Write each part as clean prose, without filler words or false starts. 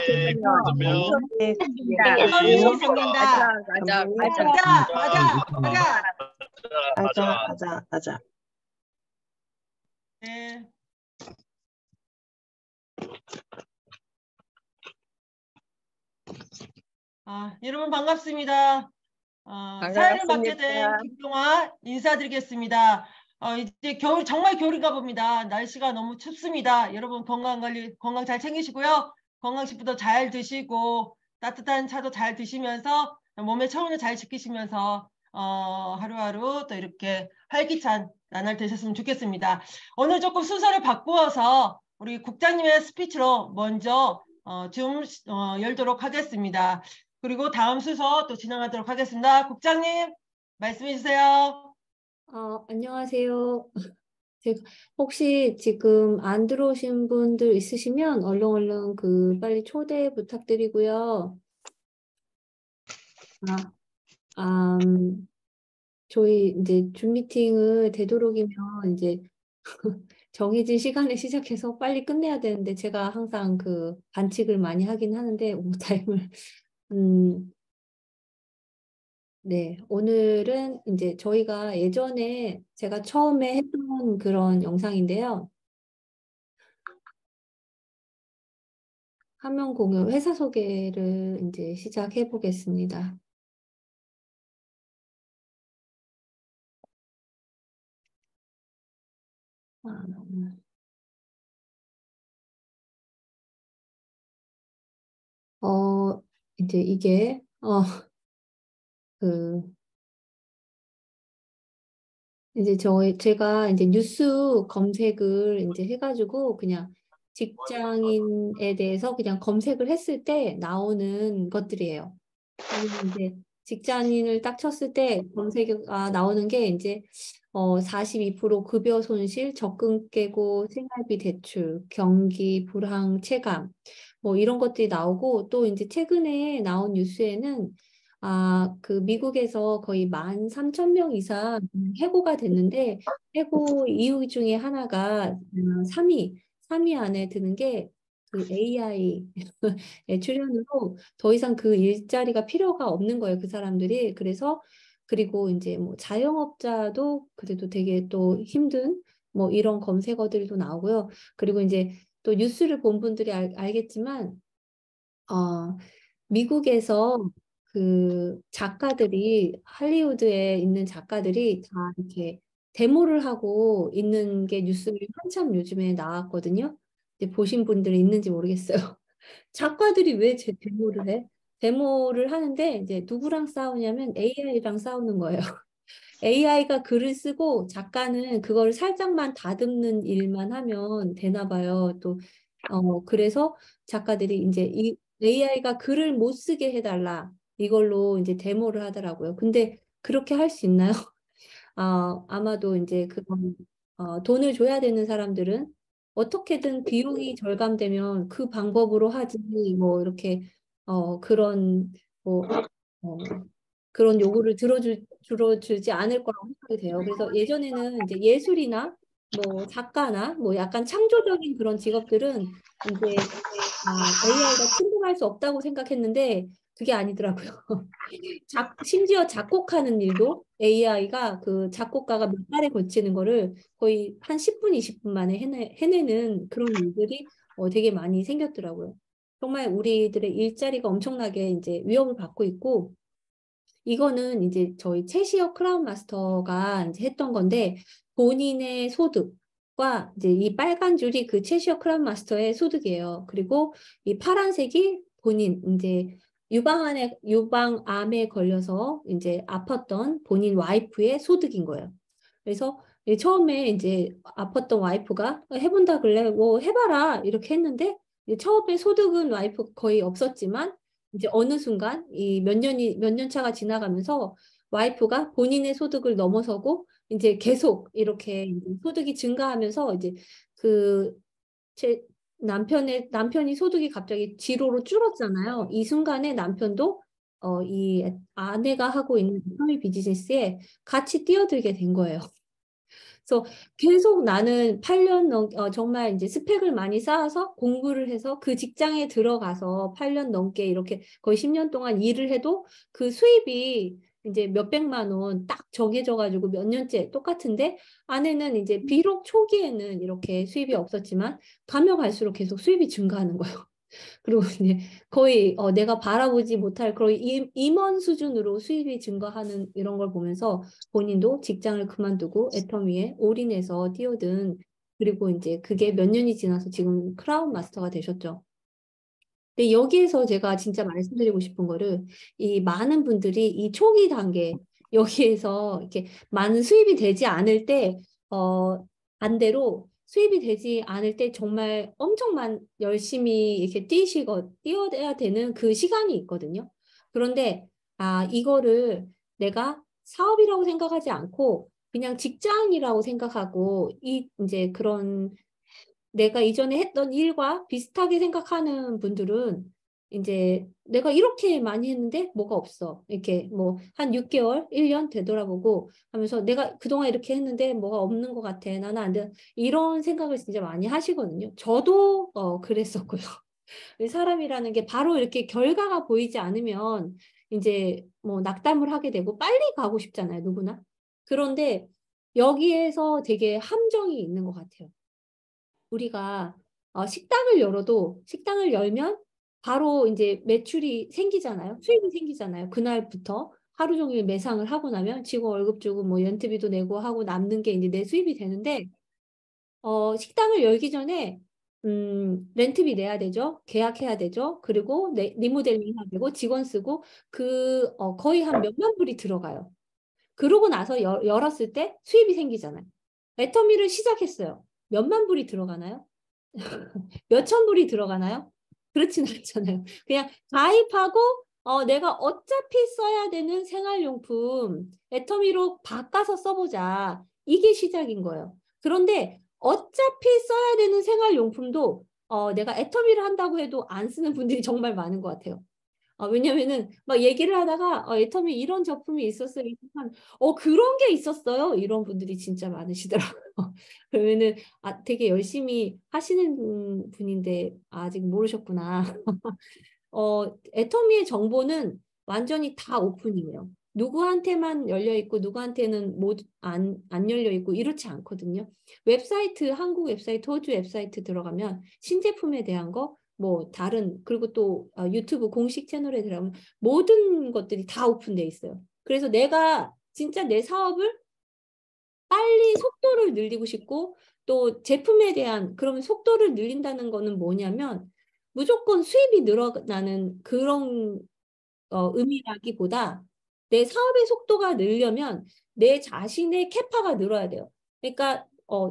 준비요. 네, 서울시 받는다. 가자. 가자. 네. 여러분 반갑습니다. 사회를 맡게 된 김동아 인사드리겠습니다. 이제 겨울, 정말 겨울인가 봅니다. 날씨가 너무 춥습니다. 여러분 건강 잘 챙기시고요. 건강식품도 잘 드시고 따뜻한 차도 잘 드시면서 몸의 체온을 잘 지키시면서 하루하루 또 이렇게 활기찬 나날 되셨으면 좋겠습니다. 오늘 조금 순서를 바꾸어서 우리 국장님의 스피치로 먼저 좀 열도록 하겠습니다. 그리고 다음 순서 또 진행하도록 하겠습니다. 국장님 말씀해 주세요. 안녕하세요. 혹시 지금 안 들어오신 분들 있으시면 얼른 빨리 초대 부탁드리고요. 저희 이제 줌 미팅을 되도록이면 이제 정해진 시간에 시작해서 빨리 끝내야 되는데 제가 항상 그 반칙을 많이 하긴 하는데 오버타임을 네, 오늘은 이제 저희가 예전에 제가 처음에 했던 그런 영상인데요. 화면 공유 회사 소개를 이제 시작해 보겠습니다. 이제 이게 이제 제가 이제 뉴스 검색을 이제 해가지고 그냥 직장인에 대해서 그냥 검색을 했을 때 나오는 것들이에요. 이제 직장인을 딱 쳤을 때 검색가 나오는 게 이제 42% 급여 손실, 적금 깨고 생활비 대출, 경기 불황 체감 뭐 이런 것들이 나오고 또 이제 최근에 나온 뉴스에는 그 미국에서 거의 13,000명 이상 해고가 됐는데 해고 이유 중에 하나가 3위 안에 드는 게 그 AI 출연으로 더 이상 그 일자리가 필요가 없는 거예요, 그 사람들이. 그래서 그리고 이제 뭐 자영업자도 그래도 되게 또 힘든 뭐 이런 검색어들도 나오고요. 그리고 이제 또 뉴스를 본 분들이 알겠지만 미국에서 그 작가들이 할리우드에 있는 작가들이 다 이렇게 데모를 하고 있는 게 뉴스를 한참 요즘에 나왔거든요. 이제 보신 분들이 있는지 모르겠어요. 작가들이 왜 데모를 해? 데모를 하는데 이제 누구랑 싸우냐면 AI랑 싸우는 거예요. AI가 글을 쓰고 작가는 그걸 살짝만 다듬는 일만 하면 되나 봐요. 또 그래서 작가들이 이제 이 AI가 글을 못 쓰게 해달라 이걸로 이제 데모를 하더라고요. 근데 그렇게 할 수 있나요? 아마도 이제 그건 돈을 줘야 되는 사람들은 어떻게든 비용이 절감되면 그 방법으로 하지 뭐 이렇게 그런 뭐 그런 요구를 들어주지 않을 거라고 생각이 돼요. 그래서 예전에는 이제 예술이나 뭐 작가나 뭐 약간 창조적인 그런 직업들은 이제 AI가 침범할 수 없다고 생각했는데 그게 아니더라고요. 심지어 작곡하는 일도 AI가 그 작곡가가 몇 달에 걸치는 거를 거의 한 10분, 20분 만에 해내는 그런 일들이 되게 많이 생겼더라고요. 정말 우리들의 일자리가 엄청나게 이제 위협을 받고 있고 이거는 이제 저희 채시어 크라운 마스터가 이제 했던 건데 본인의 소득과 이제 이 빨간 줄이 그 채시어 크라운 마스터의 소득이에요. 그리고 이 파란색이 본인 이제 유방암에 걸려서 이제 아팠던 본인 와이프의 소득인 거예요. 그래서 처음에 이제 아팠던 와이프가 해본다 그래 뭐 해봐라 이렇게 했는데 처음에 소득은 와이프 거의 없었지만 이제 어느 순간 이 몇 년 차가 지나가면서 와이프가 본인의 소득을 넘어서고 이제 계속 이렇게 이제 소득이 증가하면서 이제 그 제 남편이 소득이 갑자기 지로로 줄었잖아요. 이 순간에 남편도 이 아내가 하고 있는 에코노미 비즈니스에 같이 뛰어들게 된 거예요. 그래서 계속 나는 8년 정말 이제 스펙을 많이 쌓아서 공부를 해서 그 직장에 들어가서 8년 넘게 이렇게 거의 10년 동안 일을 해도 그 수입이 이제 몇백만 원 딱 정해져 가지고 몇 년째 똑같은데 아내는 이제 비록 초기에는 이렇게 수입이 없었지만 가면 갈수록 계속 수입이 증가하는 거예요. 그리고 이제 거의 내가 바라보지 못할 그런 임원 수준으로 수입이 증가하는 이런 걸 보면서 본인도 직장을 그만두고 애터미에 올인해서 뛰어든 그리고 이제 그게 몇 년이 지나서 지금 크라운 마스터가 되셨죠. 근데 여기에서 제가 진짜 말씀드리고 싶은 거를 이 많은 분들이 이 초기 단계 여기에서 이렇게 많은 수입이 되지 않을 때 반대로 수입이 되지 않을 때 정말 엄청 열심히 이렇게 뛰어야 되는 그 시간이 있거든요. 그런데 이거를 내가 사업이라고 생각하지 않고 그냥 직장이라고 생각하고 이제 그런 내가 이전에 했던 일과 비슷하게 생각하는 분들은 이제 내가 이렇게 많이 했는데 뭐가 없어. 이렇게 뭐 한 6개월, 1년 되돌아보고 하면서 내가 그동안 이렇게 했는데 뭐가 없는 것 같아. 나는 안 돼. 이런 생각을 진짜 많이 하시거든요. 저도 그랬었고요. 사람이라는 게 바로 이렇게 결과가 보이지 않으면 이제 뭐 낙담을 하게 되고 빨리 가고 싶잖아요. 누구나. 그런데 여기에서 되게 함정이 있는 것 같아요. 우리가 식당을 열면 바로 이제 매출이 생기잖아요. 수익이 생기잖아요. 그날부터 하루 종일 매상을 하고 나면 직원 월급 주고 뭐 연트비도 내고 하고 남는 게 이제 내 수입이 되는데 식당을 열기 전에 렌트비 내야 되죠. 계약해야 되죠. 그리고 리모델링 해야 되고 직원 쓰고 거의 한 몇만 불이 들어가요. 그러고 나서 열었을 때 수입이 생기잖아요. 애터미를 시작했어요. 몇만 불이 들어가나요? 몇천 불이 들어가나요? 그렇진 않잖아요. 그냥 가입하고 내가 어차피 써야 되는 생활용품 애터미로 바꿔서 써보자. 이게 시작인 거예요. 그런데 어차피 써야 되는 생활용품도 내가 애터미를 한다고 해도 안 쓰는 분들이 정말 많은 것 같아요. 왜냐면은 막 얘기를 하다가 애터미 이런 제품이 있었어요. 그런 게 있었어요. 이런 분들이 진짜 많으시더라고요. 그러면은 되게 열심히 하시는 분인데 아직 모르셨구나. 애터미의 정보는 완전히 다 오픈이에요. 누구한테만 열려 있고 누구한테는 안 열려 있고 이렇지 않거든요. 한국 웹사이트, 호주 웹사이트 들어가면 신제품에 대한 거, 뭐 다른 그리고 또 유튜브 공식 채널에 들어가면 모든 것들이 다 오픈돼 있어요. 그래서 내가 진짜 내 사업을 빨리 속도를 늘리고 싶고 또 제품에 대한 그러면 속도를 늘린다는 거는 뭐냐면 무조건 수입이 늘어나는 그런 의미라기보다 내 사업의 속도가 늘려면 내 자신의 캐파가 늘어야 돼요. 그러니까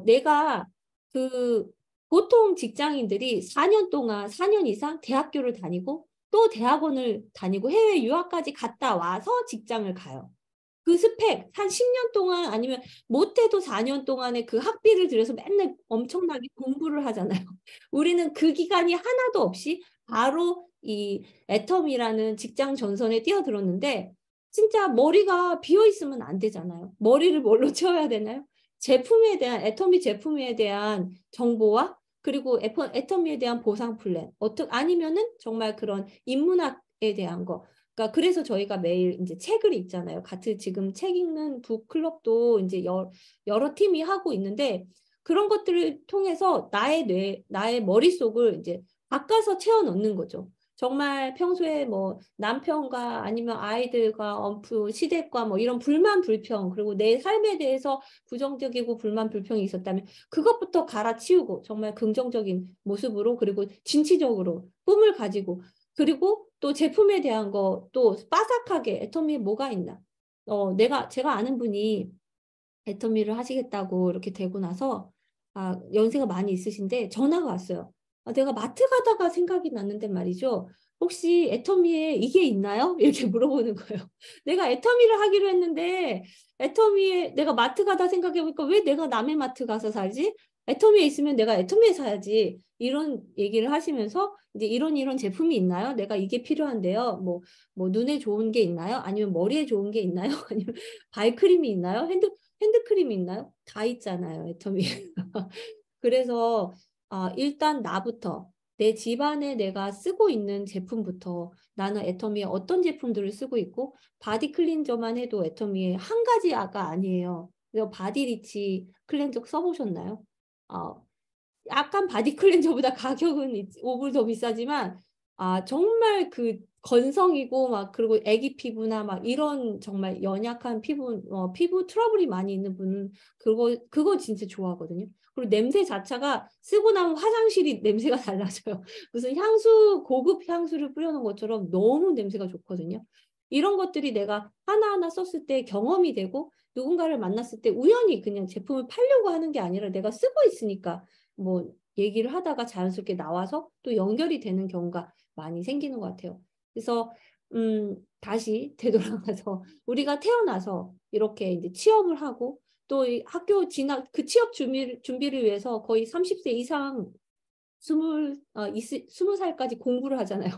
내가 그 보통 직장인들이 4년 이상 대학교를 다니고 또 대학원을 다니고 해외 유학까지 갔다 와서 직장을 가요. 그 스펙 한 10년 동안 아니면 못해도 4년 동안의 그 학비를 들여서 맨날 엄청나게 공부를 하잖아요. 우리는 그 기간이 하나도 없이 바로 이 애텀이라는 직장 전선에 뛰어들었는데 진짜 머리가 비어 있으면 안 되잖아요. 머리를 뭘로 채워야 되나요? 애터미 제품에 대한 정보와 그리고 애터미에 대한 보상 플랜 아니면은 정말 그런 인문학에 대한 거. 그러니까 그래서 저희가 매일 이제 책을 읽잖아요. 같은 지금 책 읽는 북클럽도 이제 여러 팀이 하고 있는데 그런 것들을 통해서 나의 머릿속을 이제 바꿔서 채워 넣는 거죠. 정말 평소에 뭐 남편과 아니면 아이들과 시댁과 뭐 이런 불만 불평 그리고 내 삶에 대해서 부정적이고 불만 불평이 있었다면 그것부터 갈아치우고 정말 긍정적인 모습으로 그리고 진취적으로 꿈을 가지고 그리고 또 제품에 대한 거 또 빠삭하게 애터미에 뭐가 있나 제가 아는 분이 애터미를 하시겠다고 이렇게 되고 나서 연세가 많이 있으신데 전화가 왔어요. 내가 마트 가다가 생각이 났는데 말이죠. 혹시 애터미에 이게 있나요? 이렇게 물어보는 거예요. 내가 애터미를 하기로 했는데 애터미에 내가 마트 가다 생각해보니까 왜 내가 남의 마트 가서 사지? 애터미에 있으면 내가 애터미에 사야지. 이런 얘기를 하시면서 이제 이런 제품이 있나요? 내가 이게 필요한데요. 뭐 눈에 좋은 게 있나요? 아니면 머리에 좋은 게 있나요? 아니면 발크림이 있나요? 핸드크림 있나요? 다 있잖아요, 애터미. 그래서 일단 나부터 내 집안에 내가 쓰고 있는 제품부터 나는 애터미의 어떤 제품들을 쓰고 있고 바디 클린저만 해도 애터미의 한 가지가 아니에요. 그래서 바디리치 클렌저 써보셨나요? 약간 바디 클렌저보다 가격은 5불 더 비싸지만 정말 그 건성이고 막 그리고 애기 피부나 막 이런 정말 연약한 피부 트러블이 많이 있는 분은 그거 진짜 좋아하거든요. 그리고 냄새 자체가 쓰고 나면 화장실이 냄새가 달라져요. 무슨 고급 향수를 뿌려놓은 것처럼 너무 냄새가 좋거든요. 이런 것들이 내가 하나하나 썼을 때 경험이 되고 누군가를 만났을 때 우연히 그냥 제품을 팔려고 하는 게 아니라 내가 쓰고 있으니까 뭐 얘기를 하다가 자연스럽게 나와서 또 연결이 되는 경우가 많이 생기는 것 같아요. 그래서 다시 되돌아가서 우리가 태어나서 이렇게 이제 취업을 하고 또 학교 그 취업 준비를 위해서 거의 30세 이상 20살까지 공부를 하잖아요.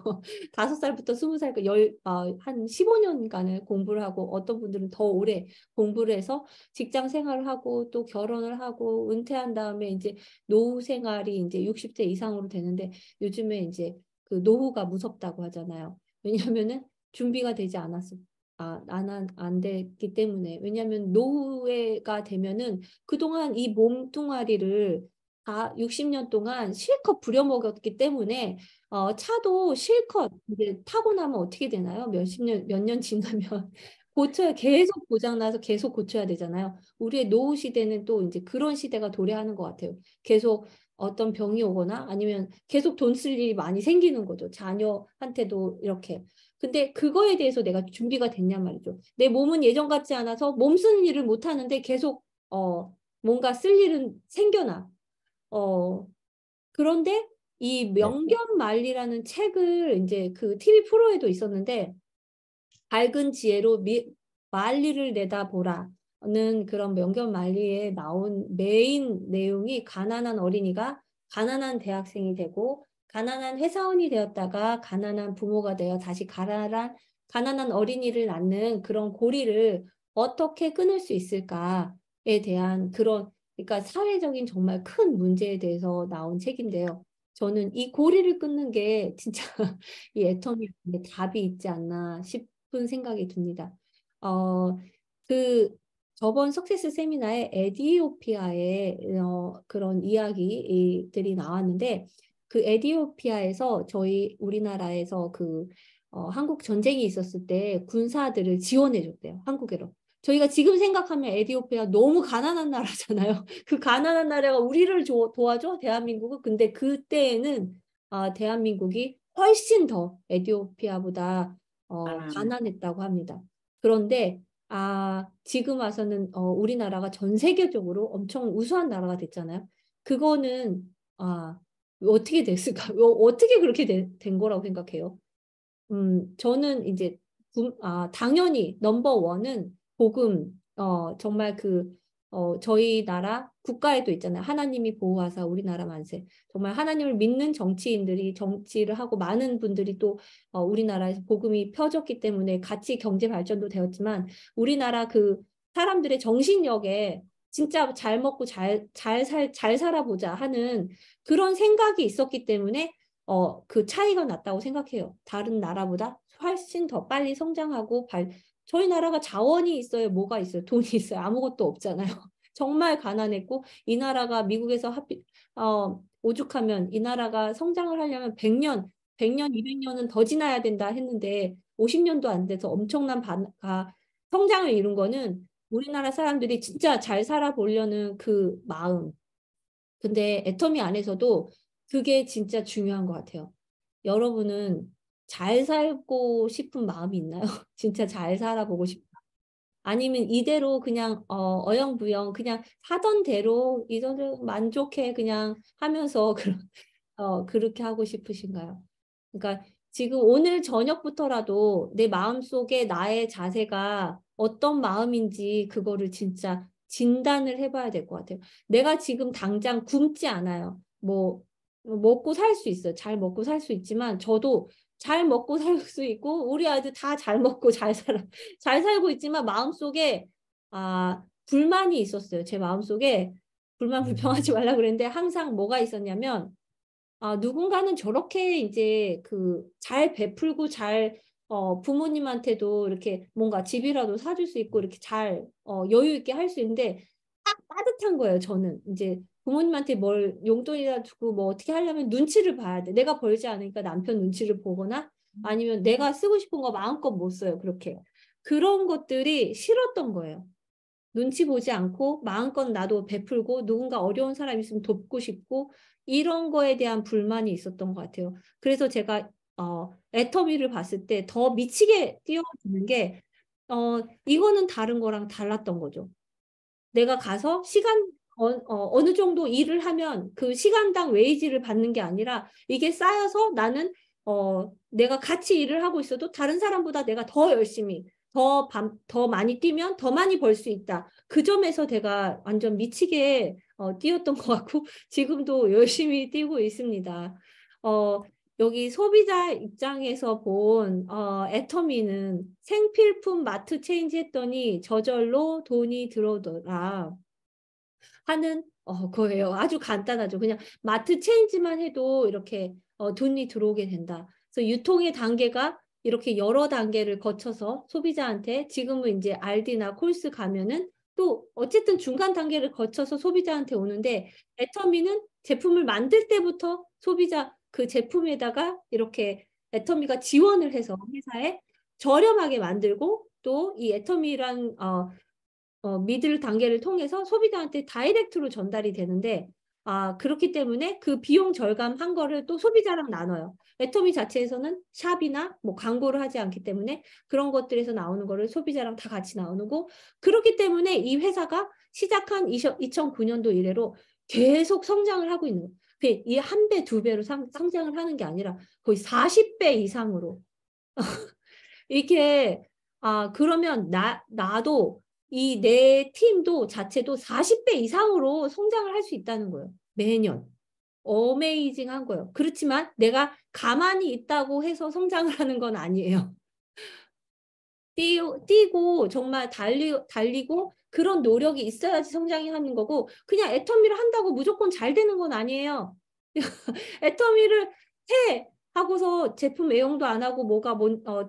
5살부터 20살까지 한 15년간을 공부를 하고 어떤 분들은 더 오래 공부를 해서 직장 생활을 하고 또 결혼을 하고 은퇴한 다음에 이제 노후 생활이 이제 60세 이상으로 되는데 요즘에 이제 그 노후가 무섭다고 하잖아요. 왜냐하면은 준비가 되지 않았어. 안 됐기 때문에. 왜냐하면 노후가 되면은 그동안 이 몸뚱아리를 다 60년 동안 실컷 부려먹었기 때문에 차도 실컷 이제 타고 나면 어떻게 되나요? 몇 년 지나면 계속 고장나서 계속 고쳐야 되잖아요. 우리의 노후 시대는 또 이제 그런 시대가 도래하는 것 같아요. 계속 어떤 병이 오거나 아니면 계속 돈 쓸 일이 많이 생기는 거죠. 자녀한테도 이렇게. 근데 그거에 대해서 내가 준비가 됐냔 말이죠. 내 몸은 예전 같지 않아서 몸 쓰는 일을 못 하는데 계속 뭔가 쓸 일은 생겨나. 그런데 이 네. 명견말리라는 책을 이제 그 TV 프로에도 있었는데 밝은 지혜로 말리를 내다보라는 그런 명견말리에 나온 메인 내용이 가난한 어린이가 가난한 대학생이 되고 가난한 회사원이 되었다가 가난한 부모가 되어 다시 가난한 어린이를 낳는 그런 고리를 어떻게 끊을 수 있을까에 대한 그러니까 사회적인 정말 큰 문제에 대해서 나온 책인데요. 저는 이 고리를 끊는 게 진짜 이 애터미의 답이 있지 않나 싶은 생각이 듭니다. 그 저번 석세스 세미나에 에티오피아의 그런 이야기들이 나왔는데 그 에티오피아에서 우리나라에서 한국 전쟁이 있었을 때 군사들을 지원해 줬대요. 한국으로. 저희가 지금 생각하면 에티오피아 너무 가난한 나라잖아요. 그 가난한 나라가 우리를 도와줘? 대한민국은. 근데 그때에는 대한민국이 훨씬 더 에티오피아보다 가난했다고 합니다. 그런데 지금 와서는 우리나라가 전 세계적으로 엄청 우수한 나라가 됐잖아요. 그거는 어떻게 됐을까? 어떻게 그렇게 된 거라고 생각해요? 저는 이제 당연히 넘버 원은 복음, 정말 저희 나라 국가에도 있잖아요. 하나님이 보호하사 우리나라 만세. 정말 하나님을 믿는 정치인들이 정치를 하고 많은 분들이 또 우리나라에서 복음이 펴졌기 때문에 같이 경제 발전도 되었지만 우리나라 그 사람들의 정신력에 진짜 잘 먹고 잘 살아보자 하는 그런 생각이 있었기 때문에 그 차이가 났다고 생각해요. 다른 나라보다 훨씬 더 빨리 성장하고 저희 나라가 자원이 있어요. 뭐가 있어요? 돈이 있어요. 아무것도 없잖아요. 정말 가난했고 이 나라가 미국에서 오죽하면 이 나라가 성장을 하려면 100년, 200년은 더 지나야 된다 했는데 50년도 안 돼서 엄청난 성장을 이룬 거는 우리나라 사람들이 진짜 잘 살아보려는 그 마음. 근데 애터미 안에서도 그게 진짜 중요한 것 같아요. 여러분은 잘 살고 싶은 마음이 있나요? 진짜 잘 살아보고 싶다. 아니면 이대로 그냥 어영부영 그냥 하던 대로 이대로 만족해 그냥 하면서 그렇게 하고 싶으신가요? 그러니까 지금 오늘 저녁부터라도 내 마음속에 나의 자세가 어떤 마음인지 그거를 진짜 진단을 해봐야 될 것 같아요. 내가 지금 당장 굶지 않아요. 뭐 먹고 살 수 있어요. 잘 먹고 살 수 있지만 저도 잘 먹고 살 수 있고 우리 아이들 다 잘 먹고 잘 살고 있지만 마음속에 불만이 있었어요. 제 마음속에 불평하지 말라 그랬는데 항상 뭐가 있었냐면 누군가는 저렇게 이제 그 잘 베풀고 잘 부모님한테도 이렇게 뭔가 집이라도 사줄 수 있고 이렇게 잘 여유 있게 할 수 있는데 딱 빠듯한 거예요. 저는 이제 부모님한테 뭘 용돈이라 주고 뭐 어떻게 하려면 눈치를 봐야 돼. 내가 벌지 않으니까 남편 눈치를 보거나 아니면 내가 쓰고 싶은 거 마음껏 못 써요. 그렇게. 그런 것들이 싫었던 거예요. 눈치 보지 않고 마음껏 나도 베풀고 누군가 어려운 사람 있으면 돕고 싶고 이런 거에 대한 불만이 있었던 것 같아요. 그래서 제가 애터미를 봤을 때 더 미치게 뛰어드는 게 이거는 다른 거랑 달랐던 거죠. 내가 가서 어느 정도 일을 하면 그 시간당 웨이지를 받는 게 아니라 이게 쌓여서 나는 내가 같이 일을 하고 있어도 다른 사람보다 내가 더 열심히 더 많이 뛰면 더 많이 벌 수 있다. 그 점에서 제가 완전 미치게 뛰었던 것 같고 지금도 열심히 뛰고 있습니다. 여기 소비자 입장에서 본 애터미는 생필품 마트 체인지 했더니 저절로 돈이 들어오더라 하는 거예요. 아주 간단하죠. 그냥 마트 체인지만 해도 이렇게 돈이 들어오게 된다. 그래서 유통의 단계가 이렇게 여러 단계를 거쳐서 소비자한테 지금은 이제 알디나 콜스 가면은 또 어쨌든 중간 단계를 거쳐서 소비자한테 오는데 애터미는 제품을 만들 때부터 소비자 그 제품에다가 이렇게 애터미가 지원을 해서 회사에 저렴하게 만들고 또 이 애터미란 미들 단계를 통해서 소비자한테 다이렉트로 전달이 되는데 그렇기 때문에 그 비용 절감한 거를 또 소비자랑 나눠요. 애터미 자체에서는 샵이나 뭐 광고를 하지 않기 때문에 그런 것들에서 나오는 거를 소비자랑 다 같이 나누는 거 그렇기 때문에 이 회사가 시작한 2009년도 이래로 계속 성장을 하고 있는 거예요. 이 한 배, 두 배로 성장을 하는 게 아니라 거의 40배 이상으로 이게 그러면 나도 이 내 팀도 자체도 40배 이상으로 성장을 할 수 있다는 거예요. 매년. 어메이징한 거예요. 그렇지만 내가 가만히 있다고 해서 성장을 하는 건 아니에요. 뛰고 정말 달리고 그런 노력이 있어야지 성장이 하는 거고 그냥 애터미를 한다고 무조건 잘 되는 건 아니에요. 애터미를 해 하고서 제품 애용도 안 하고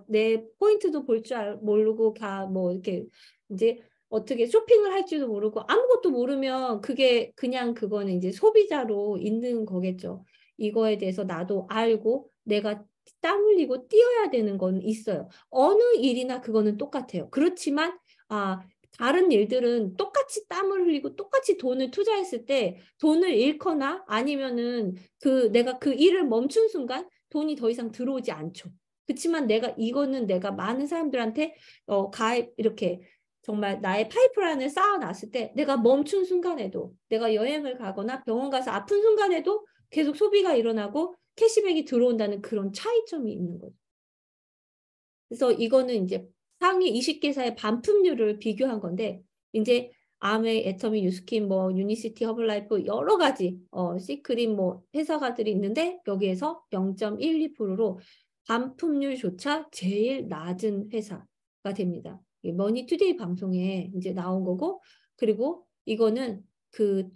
내 포인트도 볼 줄 모르고 뭐 이렇게 이제 어떻게 쇼핑을 할 줄도 모르고 아무것도 모르면 그거는 이제 소비자로 있는 거겠죠. 이거에 대해서 나도 알고 내가 땀 흘리고 뛰어야 되는 건 있어요. 어느 일이나 그거는 똑같아요. 그렇지만 다른 일들은 똑같이 땀을 흘리고 똑같이 돈을 투자했을 때 돈을 잃거나 아니면은 내가 그 일을 멈춘 순간 돈이 더 이상 들어오지 않죠. 그렇지만 이거는 내가 많은 사람들한테 이렇게 정말 나의 파이프라인을 쌓아놨을 때 내가 멈춘 순간에도 내가 여행을 가거나 병원 가서 아픈 순간에도 계속 소비가 일어나고 캐시백이 들어온다는 그런 차이점이 있는 거죠. 그래서 이거는 이제 상위 20개사의 반품률을 비교한 건데 이제 아메이, 애터미, 유스킨, 뭐 유니시티, 허블라이프 여러 가지 시크림 뭐 회사가들이 있는데 여기에서 0.12%로 반품률조차 제일 낮은 회사가 됩니다. 머니투데이 방송에 이제 나온 거고 그리고 이거는 그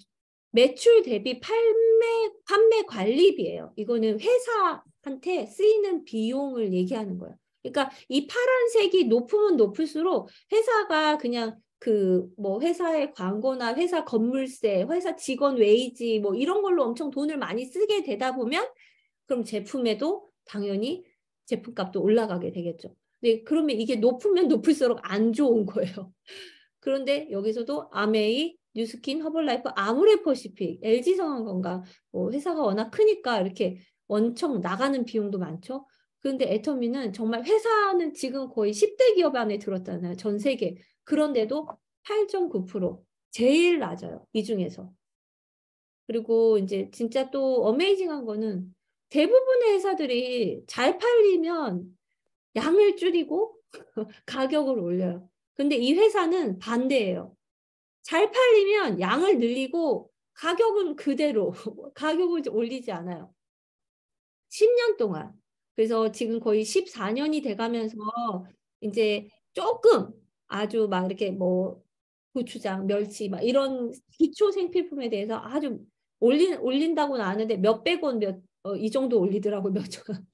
매출 대비 판매 관리비예요. 이거는 회사한테 쓰이는 비용을 얘기하는 거예요. 그러니까 이 파란색이 높으면 높을수록 회사가 그냥 뭐 회사의 광고나 회사 건물세, 회사 직원 웨이지 뭐 이런 걸로 엄청 돈을 많이 쓰게 되다 보면 그럼 제품에도 당연히 제품값도 올라가게 되겠죠. 네, 그러면 이게 높으면 높을수록 안 좋은 거예요. 그런데 여기서도 아메이, 뉴스킨, 허벌라이프, 아모레퍼시픽, LG성환건강 뭐 회사가 워낙 크니까 이렇게 엄청 나가는 비용도 많죠. 그런데 애터미는 정말 회사는 지금 거의 10대 기업 안에 들었잖아요. 전 세계. 그런데도 8.9% 제일 낮아요. 이 중에서. 그리고 이제 진짜 또 어메이징한 거는 대부분의 회사들이 잘 팔리면 양을 줄이고 가격을 올려요. 근데 이 회사는 반대예요. 잘 팔리면 양을 늘리고 가격은 그대로 가격을 올리지 않아요. 10년 동안. 그래서 지금 거의 14년이 돼가면서 이제 조금 아주 막 이렇게 뭐 고추장, 멸치 막 이런 기초 생필품에 대해서 아주 올린다고는 아는데 몇백 원 이 정도 올리더라고요. 몇 천 원.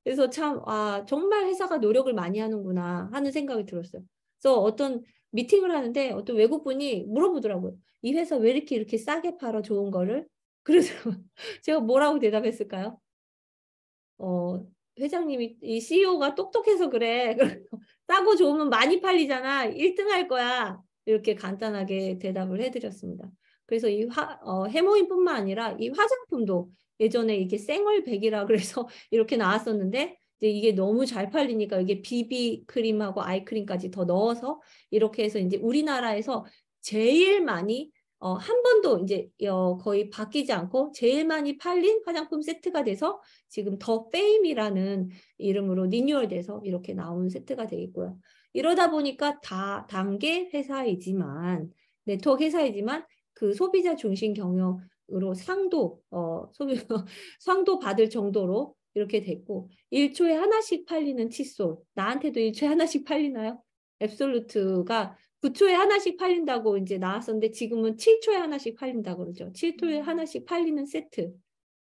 그래서 참, 정말 회사가 노력을 많이 하는구나 하는 생각이 들었어요. 그래서 어떤 미팅을 하는데 어떤 외국분이 물어보더라고요. 이 회사 왜 이렇게 싸게 팔아 좋은 거를? 그래서 제가 뭐라고 대답했을까요? 회장님이 이 CEO가 똑똑해서 그래. 싸고 좋으면 많이 팔리잖아. 1등 할 거야. 이렇게 간단하게 대답을 해드렸습니다. 그래서 이 해모임뿐만 아니라 이 화장품도 예전에 이게 생얼백이라 그래서 이렇게 나왔었는데 이제 이게 너무 잘 팔리니까 이게 비비 크림하고 아이크림까지 더 넣어서 이렇게 해서 이제 우리나라에서 제일 많이 한 번도 이제 거의 바뀌지 않고 제일 많이 팔린 화장품 세트가 돼서 지금 더 페임이라는 이름으로 리뉴얼돼서 이렇게 나온 세트가 되겠고요. 이러다 보니까 다 단계 회사이지만 네트워크 회사이지만 그 소비자 중심 경영으로 상도 받을 정도로 이렇게 됐고 1초에 하나씩 팔리는 칫솔 나한테도 1초에 하나씩 팔리나요? 앱솔루트가 9초에 하나씩 팔린다고 이제 나왔었는데 지금은 7초에 하나씩 팔린다고 그러죠. 7초에 하나씩 팔리는 세트.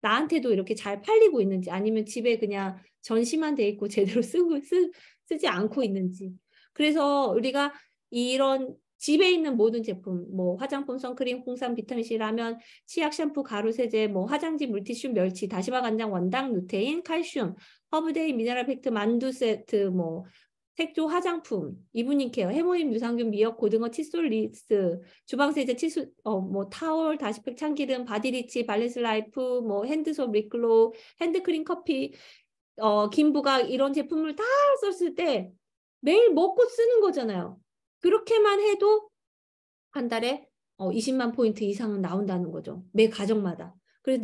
나한테도 이렇게 잘 팔리고 있는지 아니면 집에 그냥 전시만 돼 있고 제대로 쓰지 않고 있는지. 그래서 우리가 이런 집에 있는 모든 제품, 뭐 화장품, 선크림, 홍삼, 비타민C, 라면, 치약, 샴푸, 가루, 세제, 뭐 화장지, 물티슈, 멸치, 다시마, 간장, 원당, 루테인, 칼슘, 허브데이, 미네랄 팩트, 만두 세트, 뭐 색조 화장품, 이브닝 케어, 해모임, 유산균, 미역, 고등어, 칫솔, 리스, 주방세제, 칫솔, 뭐 타월, 다시팩, 참기름, 바디리치, 발렌스 라이프, 뭐 핸드솔, 립글로우, 핸드크림, 커피, 김부각 이런 제품을 다 썼을 때 매일 먹고 쓰는 거잖아요. 그렇게만 해도 한 달에 20만 포인트 이상은 나온다는 거죠. 매 가정마다. 그래서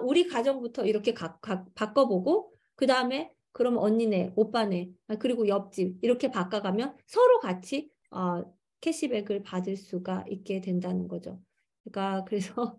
우리 가정부터 이렇게 바꿔보고 그 다음에 그럼 언니네, 오빠네, 그리고 옆집 이렇게 바꿔가면 서로 같이 캐시백을 받을 수가 있게 된다는 거죠. 그러니까 그래서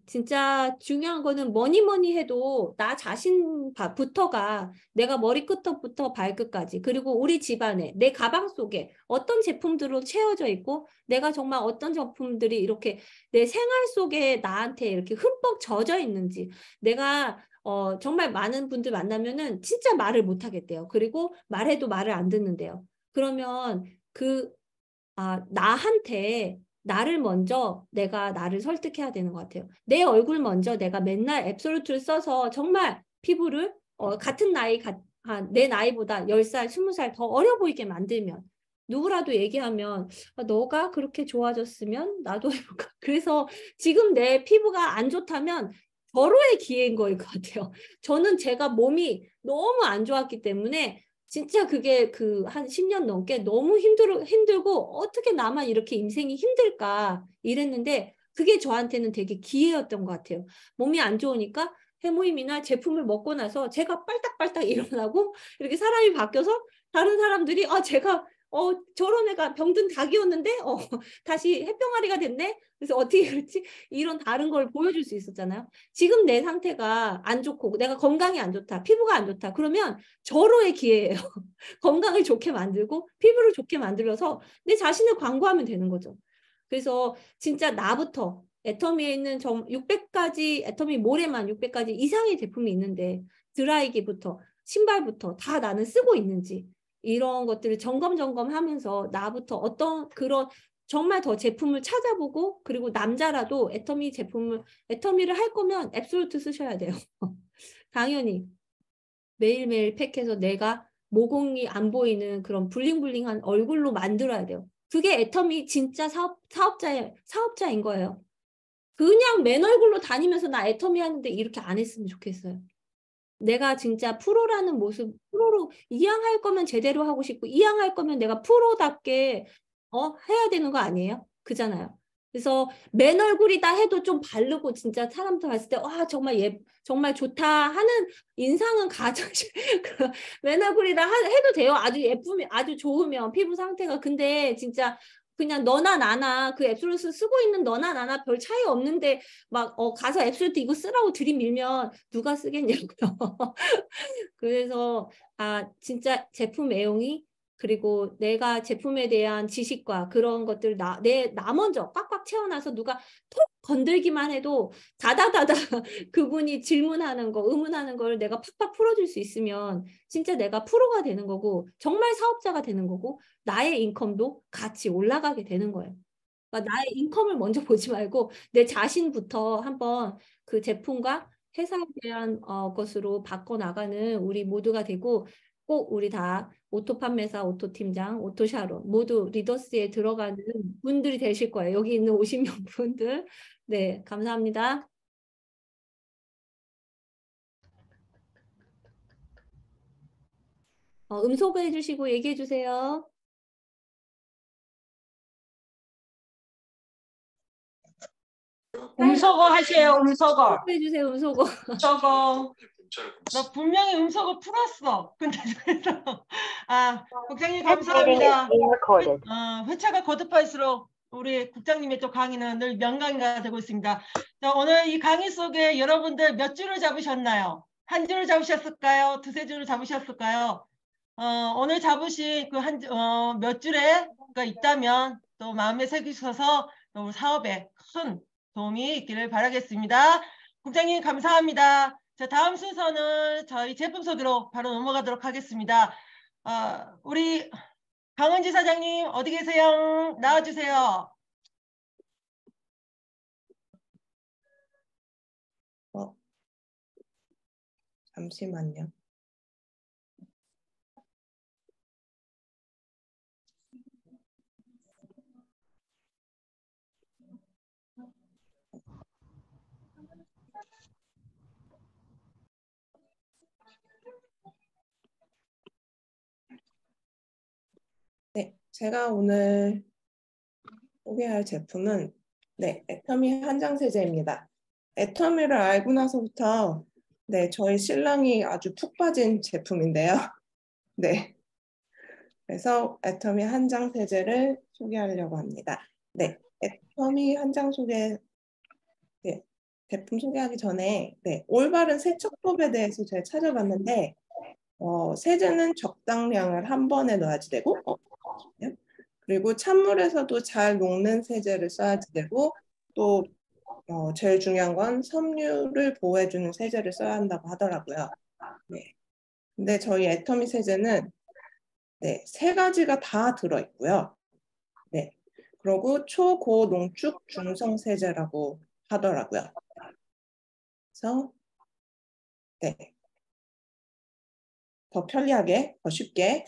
진짜 중요한 거는 뭐니 해도 나 자신부터가 내가 머리끝부터 발끝까지 그리고 우리 집안에 내 가방 속에 어떤 제품들로 채워져 있고 내가 정말 어떤 제품들이 이렇게 내 생활 속에 나한테 이렇게 흠뻑 젖어 있는지 내가 정말 많은 분들 만나면은 진짜 말을 못 하겠대요. 그리고 말해도 말을 안 듣는데요. 그러면 나한테 나를 먼저 내가 나를 설득해야 되는 것 같아요. 내 얼굴 먼저 내가 맨날 앱솔루트를 써서 정말 피부를 같은 내 나이보다 10살, 20살 더 어려 보이게 만들면 누구라도 얘기하면 너가 그렇게 좋아졌으면 나도 해볼까. 그래서 지금 내 피부가 안 좋다면 절호의 기회인 거일 것 같아요. 저는 제가 몸이 너무 안 좋았기 때문에 진짜 그게 한 10년 넘게 너무 힘들고 어떻게 나만 이렇게 인생이 힘들까 이랬는데 그게 저한테는 되게 기회였던 것 같아요. 몸이 안 좋으니까 해모임이나 제품을 먹고 나서 제가 빨딱빨딱 일어나고 이렇게 사람이 바뀌어서 다른 사람들이 제가 저런 애가 병든 닭이었는데 다시 햇병아리가 됐네. 그래서 어떻게 그렇지? 이런 다른 걸 보여줄 수 있었잖아요. 지금 내 상태가 안 좋고 내가 건강이 안 좋다, 피부가 안 좋다. 그러면 절호의 기회예요. 건강을 좋게 만들고 피부를 좋게 만들어서 내 자신을 광고하면 되는 거죠. 그래서 진짜 나부터 애터미에 있는 600가지 애터미 모래만 600가지 이상의 제품이 있는데 드라이기부터 신발부터 다 나는 쓰고 있는지 이런 것들을 점검하면서 나부터 어떤 그런 정말 더 제품을 찾아보고 그리고 남자라도 애터미를 할 거면 앱솔루트 쓰셔야 돼요. 당연히 매일매일 팩해서 내가 모공이 안 보이는 그런 블링블링한 얼굴로 만들어야 돼요. 그게 애터미 진짜 사업자인 거예요. 그냥 맨 얼굴로 다니면서 나 애터미 하는데 이렇게 안 했으면 좋겠어요. 내가 진짜 프로라는 모습, 프로로 이왕할 거면 제대로 하고 싶고 이왕할 거면 내가 프로답게 해야 되는 거 아니에요? 그잖아요. 그래서 맨 얼굴이다 해도 좀 바르고 진짜 사람들 봤을 때 와 정말 좋다 하는 인상은 가져지 맨 얼굴이다 해도 돼요. 아주 예쁘면 아주 좋으면 피부 상태가 근데 진짜 그냥 너나 나나 그 앱솔루트 쓰고 있는 너나 나나 별 차이 없는데 막 가서 앱솔루트 이거 쓰라고 들이밀면 누가 쓰겠냐고요. 그래서 진짜 제품 애용이 그리고 내가 제품에 대한 지식과 그런 것들 나 먼저 꽉꽉 채워놔서 누가 톡 건들기만 해도 다다다다 그분이 질문하는 거, 의문하는 걸 내가 팍팍 풀어줄 수 있으면 진짜 내가 프로가 되는 거고 정말 사업자가 되는 거고 나의 인컴도 같이 올라가게 되는 거예요. 그러니까 나의 인컴을 먼저 보지 말고 내 자신부터 한번 그 제품과 회사에 대한 것으로 바꿔나가는 우리 모두가 되고 꼭 우리 다 오토 판매사, 오토 팀장, 오토 샤론 모두 리더스에 들어가는 분들이 되실 거예요. 여기 있는 50명 분들. 네, 감사합니다. 음소거 해주시고 얘기해 주세요. 음소거 하세요. 음소거. 해주세요. 음소거. 음소거. 나 분명히 음소거 풀었어. 근데 국장님 감사합니다. 회차가 거듭할수록 우리 국장님의 또 강의는 늘 명강의가 되고 있습니다. 자, 오늘 이 강의 속에 여러분들 몇 줄을 잡으셨나요? 한 줄을 잡으셨을까요? 두세 줄을 잡으셨을까요? 오늘 잡으신 그 몇 줄에가 있다면 또 마음에 새기셔서 또 사업에 큰 도움이 있기를 바라겠습니다. 국장님 감사합니다. 자, 다음 순서는 저희 제품 소개로 바로 넘어가도록 하겠습니다. 우리 강은지 사장님 어디 계세요? 나와주세요. 잠시만요. 네, 제가 오늘 소개할 제품은 애터미 한장 세제입니다. 애터미를 알고 나서부터 저희 신랑이 아주 푹 빠진 제품인데요. 네, 그래서 애터미 한장 세제를 소개하려고 합니다. 네, 애터미 한장 제품 소개하기 전에 올바른 세척법에 대해서 제가 찾아봤는데 세제는 적당량을 한 번에 넣어야지 되고 그리고 찬물에서도 잘 녹는 세제를 써야지 되고 또 제일 중요한 건 섬유를 보호해주는 세제를 써야 한다고 하더라고요. 네. 근데 저희 애터미 세제는 세 가지가 다 들어있고요. 네. 그리고 초고농축 중성 세제라고 하더라고요. 그래서 더 편리하게, 더 쉽게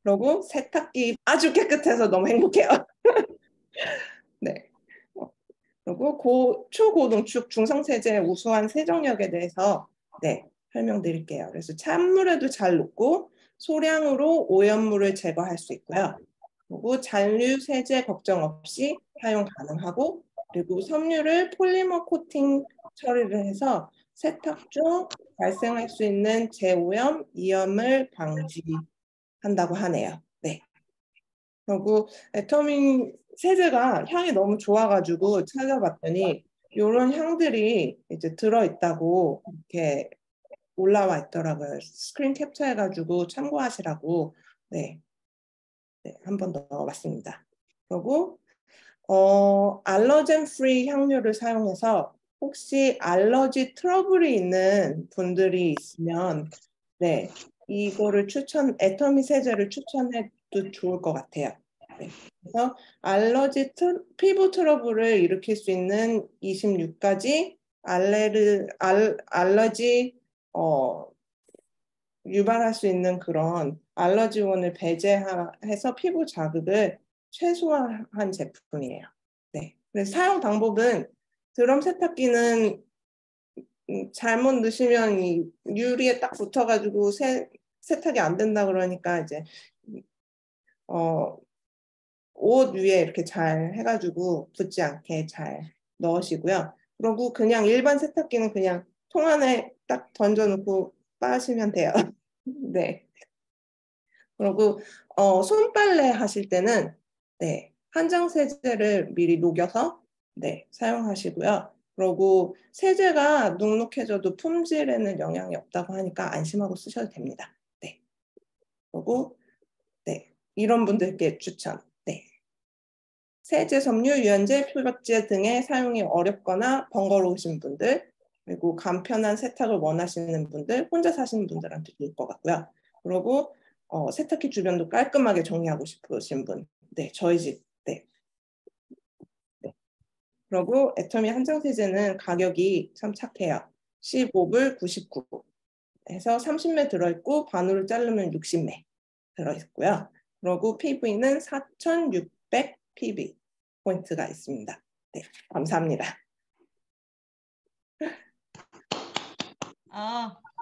그리고 세탁기 아주 깨끗해서 너무 행복해요. 네. 그리고 초고농축 중성세제의 우수한 세정력에 대해서 설명드릴게요. 그래서 찬물에도 잘 녹고 소량으로 오염물을 제거할 수 있고요. 그리고 잔류 세제 걱정 없이 사용 가능하고 그리고 섬유를 폴리머 코팅 처리를 해서 세탁 중 발생할 수 있는 재오염, 이염을 방지한다고 하네요. 네. 그리고 애터미 세제가 향이 너무 좋아가지고 찾아봤더니 이런 향들이 이제 들어있다고 이렇게 올라와 있더라고요. 스크린 캡처해가지고 참고하시라고 한 번 더 넣어봤습니다. 그리고 알러젠 프리 향료를 사용해서 혹시 알러지 트러블이 있는 분들이 있으면 이거를 애터미 세제를 추천해도 좋을 것 같아요. 그래서 피부 트러블을 일으킬 수 있는 26가지 알러지 유발할 수 있는 그런 알러지원을 배제해서 피부 자극을 최소화한 제품이에요. 그래서 사용 방법은 드럼 세탁기는 잘못 넣으시면 이 유리에 딱 붙어가지고 세탁이 안 된다 그러니까 이제 옷 위에 이렇게 잘 해가지고 붙지 않게 잘 넣으시고요. 그리고 그냥 일반 세탁기는 그냥 통 안에 딱 던져놓고 빠시면 돼요. 네. 그리고 손빨래 하실 때는 네, 한정 세제를 미리 녹여서 네, 사용하시고요. 그리고 세제가 눅눅해져도 품질에는 영향이 없다고 하니까 안심하고 쓰셔도 됩니다. 네. 그리고 네, 이런 분들께 추천. 네. 세제, 섬유, 유연제, 표백제 등의 사용이 어렵거나 번거로우신 분들, 그리고 간편한 세탁을 원하시는 분들, 혼자 사시는 분들한테 좋을 것 같고요. 그리고 세탁기 주변도 깔끔하게 정리하고 싶으신 분, 네, 저희 집, 네. 네. 그리고 애터미 한정 세제는 가격이 참 착해요. 15불 99 해서 30매 들어있고 반으로 자르면 60매 들어있고요. 그리고 PV는 4,600 PV 포인트가 있습니다. 네, 감사합니다.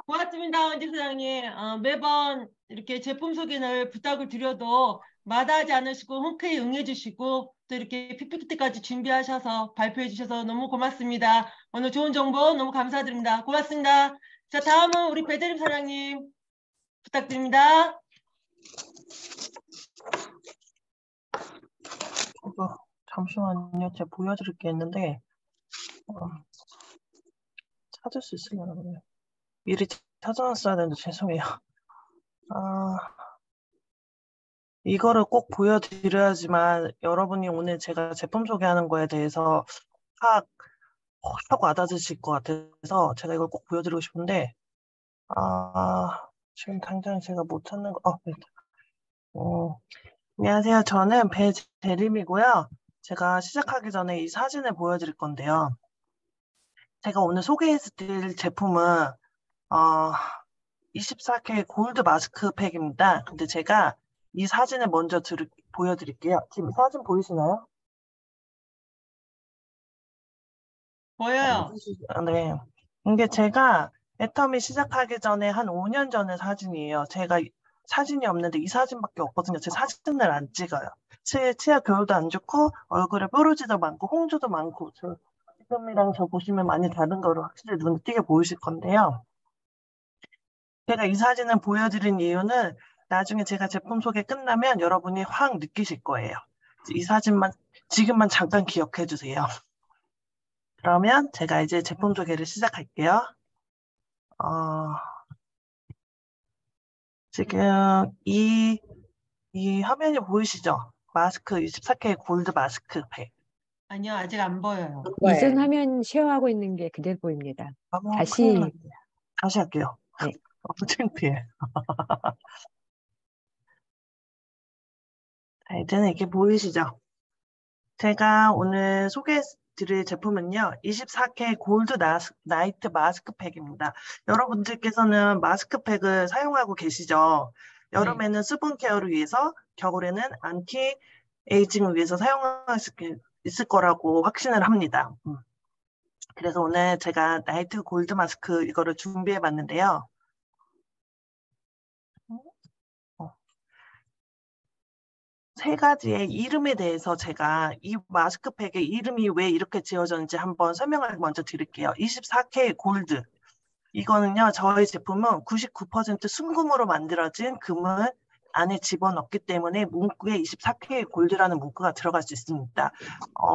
고맙습니다, 원지 소장님. 매번 이렇게 제품 소개를 부탁을 드려도 마다하지 않으시고 흔쾌히 응해주시고 또 이렇게 PPT까지 준비하셔서 발표해 주셔서 너무 고맙습니다. 오늘 좋은 정보 너무 감사드립니다. 고맙습니다. 자, 다음은 우리 배대림 사장님 부탁드립니다. 잠시만요. 제가 보여드릴 게 있는데 찾을 수 있으려나 보네요. 미리 찾아놨어야 되는데 죄송해요. 이거를 꼭 보여드려야지만 여러분이 오늘 제가 제품 소개하는 거에 대해서 확 와닿으실 것 같아서 제가 이걸 꼭 보여드리고 싶은데 지금 당장 제가 못 찾는 거 안녕하세요. 저는 배재림이고요. 제가 시작하기 전에 이 사진을 보여드릴 건데요. 제가 오늘 소개해드릴 제품은 24K 골드 마스크팩입니다. 근데 제가 이 사진을 먼저 보여드릴게요. 지금 사진 보이시나요? 보여요. 네. 이게 제가 애터미 시작하기 전에 한 5년 전의 사진이에요. 제가 사진이 없는데 이 사진밖에 없거든요. 제 사진을 안 찍어요. 치아 결도 안 좋고 얼굴에 뾰루지도 많고 홍조도 많고 지금이랑 저 보시면 많이 다른 거로 확실히 눈에 띄게 보이실 건데요. 제가 이 사진을 보여드린 이유는 나중에 제가 제품 소개 끝나면 여러분이 확 느끼실 거예요. 이 사진만 지금만 잠깐 기억해 주세요. 그러면 제가 이제 제품 소개를 시작할게요. 지금 이 화면이 보이시죠? 마스크 24K 골드 마스크팩. 아니요, 아직 안 보여요. 이전 화면 쉐어하고 있는 게 그대로 보입니다. 다시 할게요. 네. 창피해. 자, 이제는 이게 보이시죠? 제가 오늘 소개해드릴 제품은요. 24K 골드 나이트 마스크팩입니다. 여러분들께서는 마스크팩을 사용하고 계시죠? 여름에는 수분 케어를 위해서, 겨울에는 안티 에이징을 위해서 사용할 수 있을 거라고 확신을 합니다. 그래서 오늘 제가 나이트 골드 마스크 이거를 준비해 봤는데요. 세 가지의 이름에 대해서 제가 이 마스크팩의 이름이 왜 이렇게 지어졌는지 한번 설명을 먼저 드릴게요. 24K 골드. 이거는요, 저희 제품은 99% 순금으로 만들어진 금을 안에 집어넣기 때문에 문구에 24K 골드라는 문구가 들어갈 수 있습니다.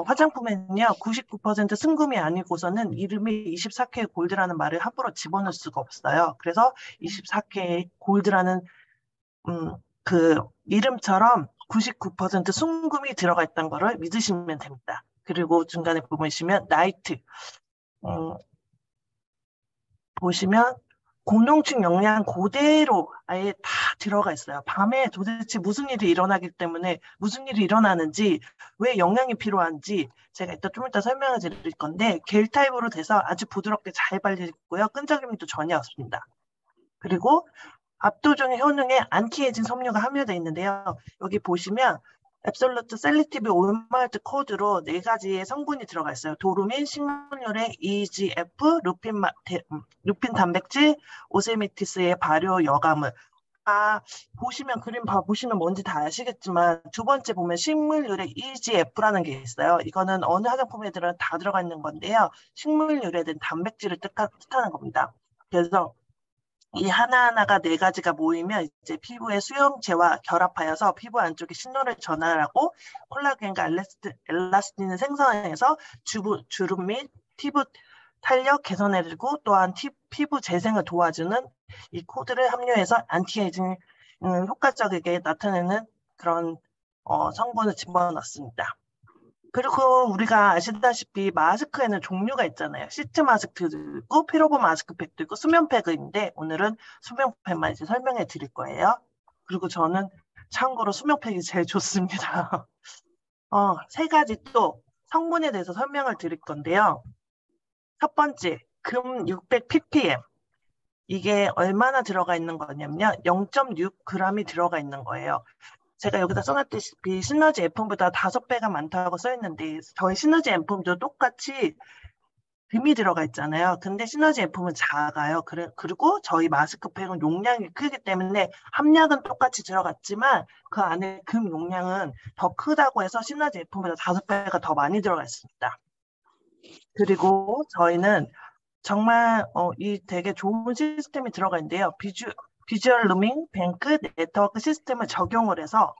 화장품에는요, 99% 순금이 아니고서는 이름이 24K 골드라는 말을 함부로 집어넣을 수가 없어요. 그래서 24K 골드라는 그 이름처럼 99% 순금이 들어가 있다는 거를 믿으시면 됩니다. 그리고 중간에 보시면 나이트 보시면 공룡층 영양 그대로 아예 다 들어가 있어요. 밤에 도대체 무슨 일이 일어나기 때문에 무슨 일이 일어나는지 왜 영양이 필요한지 제가 좀 이따 설명을 드릴 건데 겔 타입으로 돼서 아주 부드럽게 잘 발리고요. 끈적임도 전혀 없습니다. 그리고 압도적인 효능에 안티에이징 섬유가 함유되어 있는데요. 여기 보시면 앱솔루트 셀렉티브 올말트 코드로 4가지의 성분이 들어가 있어요. 도루민, 식물유래, EGF, 루핀 단백질, 오세미티스의 발효 여과물. 보시면 그림 보시면 뭔지 다 아시겠지만 두 번째 보면 식물유래 EGF라는 게 있어요. 이거는 어느 화장품에들은 다 들어가 있는 건데요. 식물유래된 단백질을 뜻하는 겁니다. 그래서 이 하나하나가 4가지가 모이면 이제 피부의 수용체와 결합하여서 피부 안쪽에 신호를 전달하고 콜라겐과 엘라스틴을 생성해서 주름 및 피부 탄력 개선해주고 또한 피부 재생을 도와주는 이 코드를 함유해서 안티에이징 효과적이게 나타내는 그런 성분을 집어넣습니다. 그리고 우리가 아시다시피 마스크에는 종류가 있잖아요. 시트 마스크도 있고 피로보 마스크팩도 있고 수면팩인데 오늘은 수면팩만 이제 설명해 드릴 거예요. 그리고 저는 참고로 수면팩이 제일 좋습니다. 3가지 또 성분에 대해서 설명을 드릴 건데요. 첫 번째, 금 600ppm. 이게 얼마나 들어가 있는 거냐면요. 0.6g이 들어가 있는 거예요. 제가 여기다 써놨다시피 시너지 F보다 5배가 많다고 써있는데 저희 시너지 F도 똑같이 금이 들어가 있잖아요. 근데 시너지 F는 작아요. 그리고 저희 마스크팩은 용량이 크기 때문에 함량은 똑같이 들어갔지만 그 안에 금 용량은 더 크다고 해서 시너지 F보다 5배가 더 많이 들어가 있습니다. 그리고 저희는 정말 이 되게 좋은 시스템이 들어가 있는데요. 비주얼 루밍 뱅크 네트워크 시스템을 적용을 해서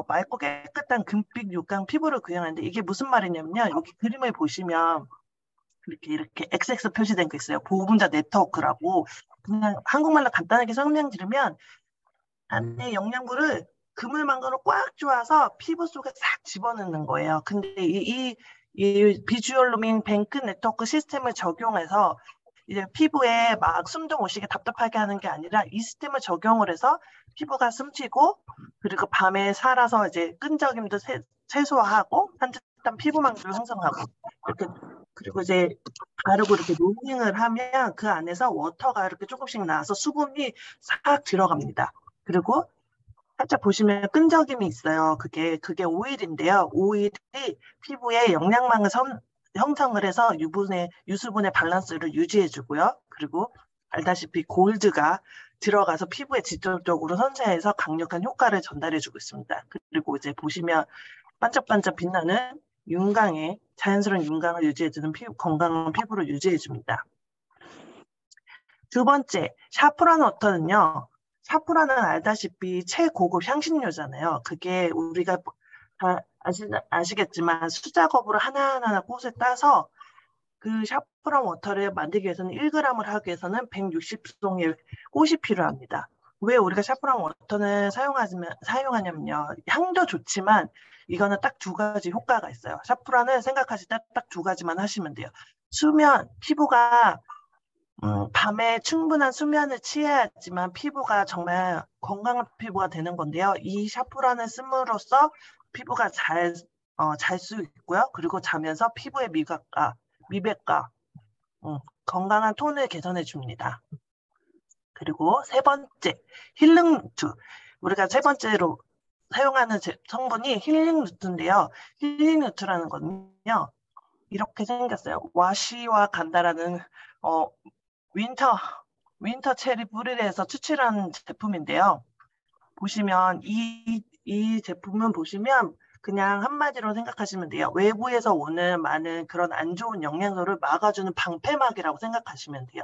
맑고 깨끗한 금빛 육강 피부를 구현하는데 이게 무슨 말이냐면요. 여기 그림을 보시면 이렇게 XX 표시된 거 있어요. 보호분자 네트워크라고. 그냥 한국말로 간단하게 설명드리면 안에 영양분을 그물망으로 꽉 조아서 피부 속에 싹 집어넣는 거예요. 근데 이 비주얼 루밍 뱅크 네트워크 시스템을 적용해서 이제 피부에 막 숨도 못 쉬게 답답하게 하는 게 아니라 이 시스템을 적용을 해서 피부가 숨쉬고 그리고 밤에 살아서 이제 끈적임도 최소화하고 산뜻한 피부망도 형성하고 이렇게 그리고 이제 바르고 이렇게 로밍을 하면 그 안에서 워터가 이렇게 조금씩 나와서 수분이 싹 들어갑니다. 그리고 살짝 보시면 끈적임이 있어요. 그게 오일인데요. 오일이 피부에 영양망을 형성을 해서 유수분의 밸런스를 유지해주고요. 그리고 알다시피 골드가 들어가서 피부에 직접적으로 선사해서 강력한 효과를 전달해주고 있습니다. 그리고 이제 보시면 반짝반짝 빛나는 자연스러운 윤광을 유지해주는 건강한 피부를 유지해줍니다. 두 번째, 샤프란 워터는요. 샤프란은 알다시피 최고급 향신료잖아요. 그게 우리가 다 아시겠지만 수작업으로 하나하나 꽃을 따서 그 샤프란 워터를 만들기 위해서는 1g을 하기 위해서는 160송의 꽃이 필요합니다. 왜 우리가 샤프란 워터를 사용하냐면요. 향도 좋지만 이거는 딱 2가지 효과가 있어요. 샤프란을 생각하실 때 딱 2가지만 하시면 돼요. 피부가 밤에 충분한 수면을 취해야지만 피부가 정말 건강한 피부가 되는 건데요. 이 샤프란을 씀으로써 피부가 잘 수 있고요. 그리고 자면서 피부의 미백과 건강한 톤을 개선해 줍니다. 그리고 3번째, 힐링 루트. 우리가 3번째로 사용하는 성분이 힐링 루트인데요. 힐링 루트라는 거는요. 이렇게 생겼어요. 와시와 간다라는 윈터 체리 뿌리를 해서 추출한 제품인데요. 보시면 이 제품은 보시면 그냥 한마디로 생각하시면 돼요. 외부에서 오는 많은 그런 안 좋은 영양소를 막아주는 방패막이라고 생각하시면 돼요.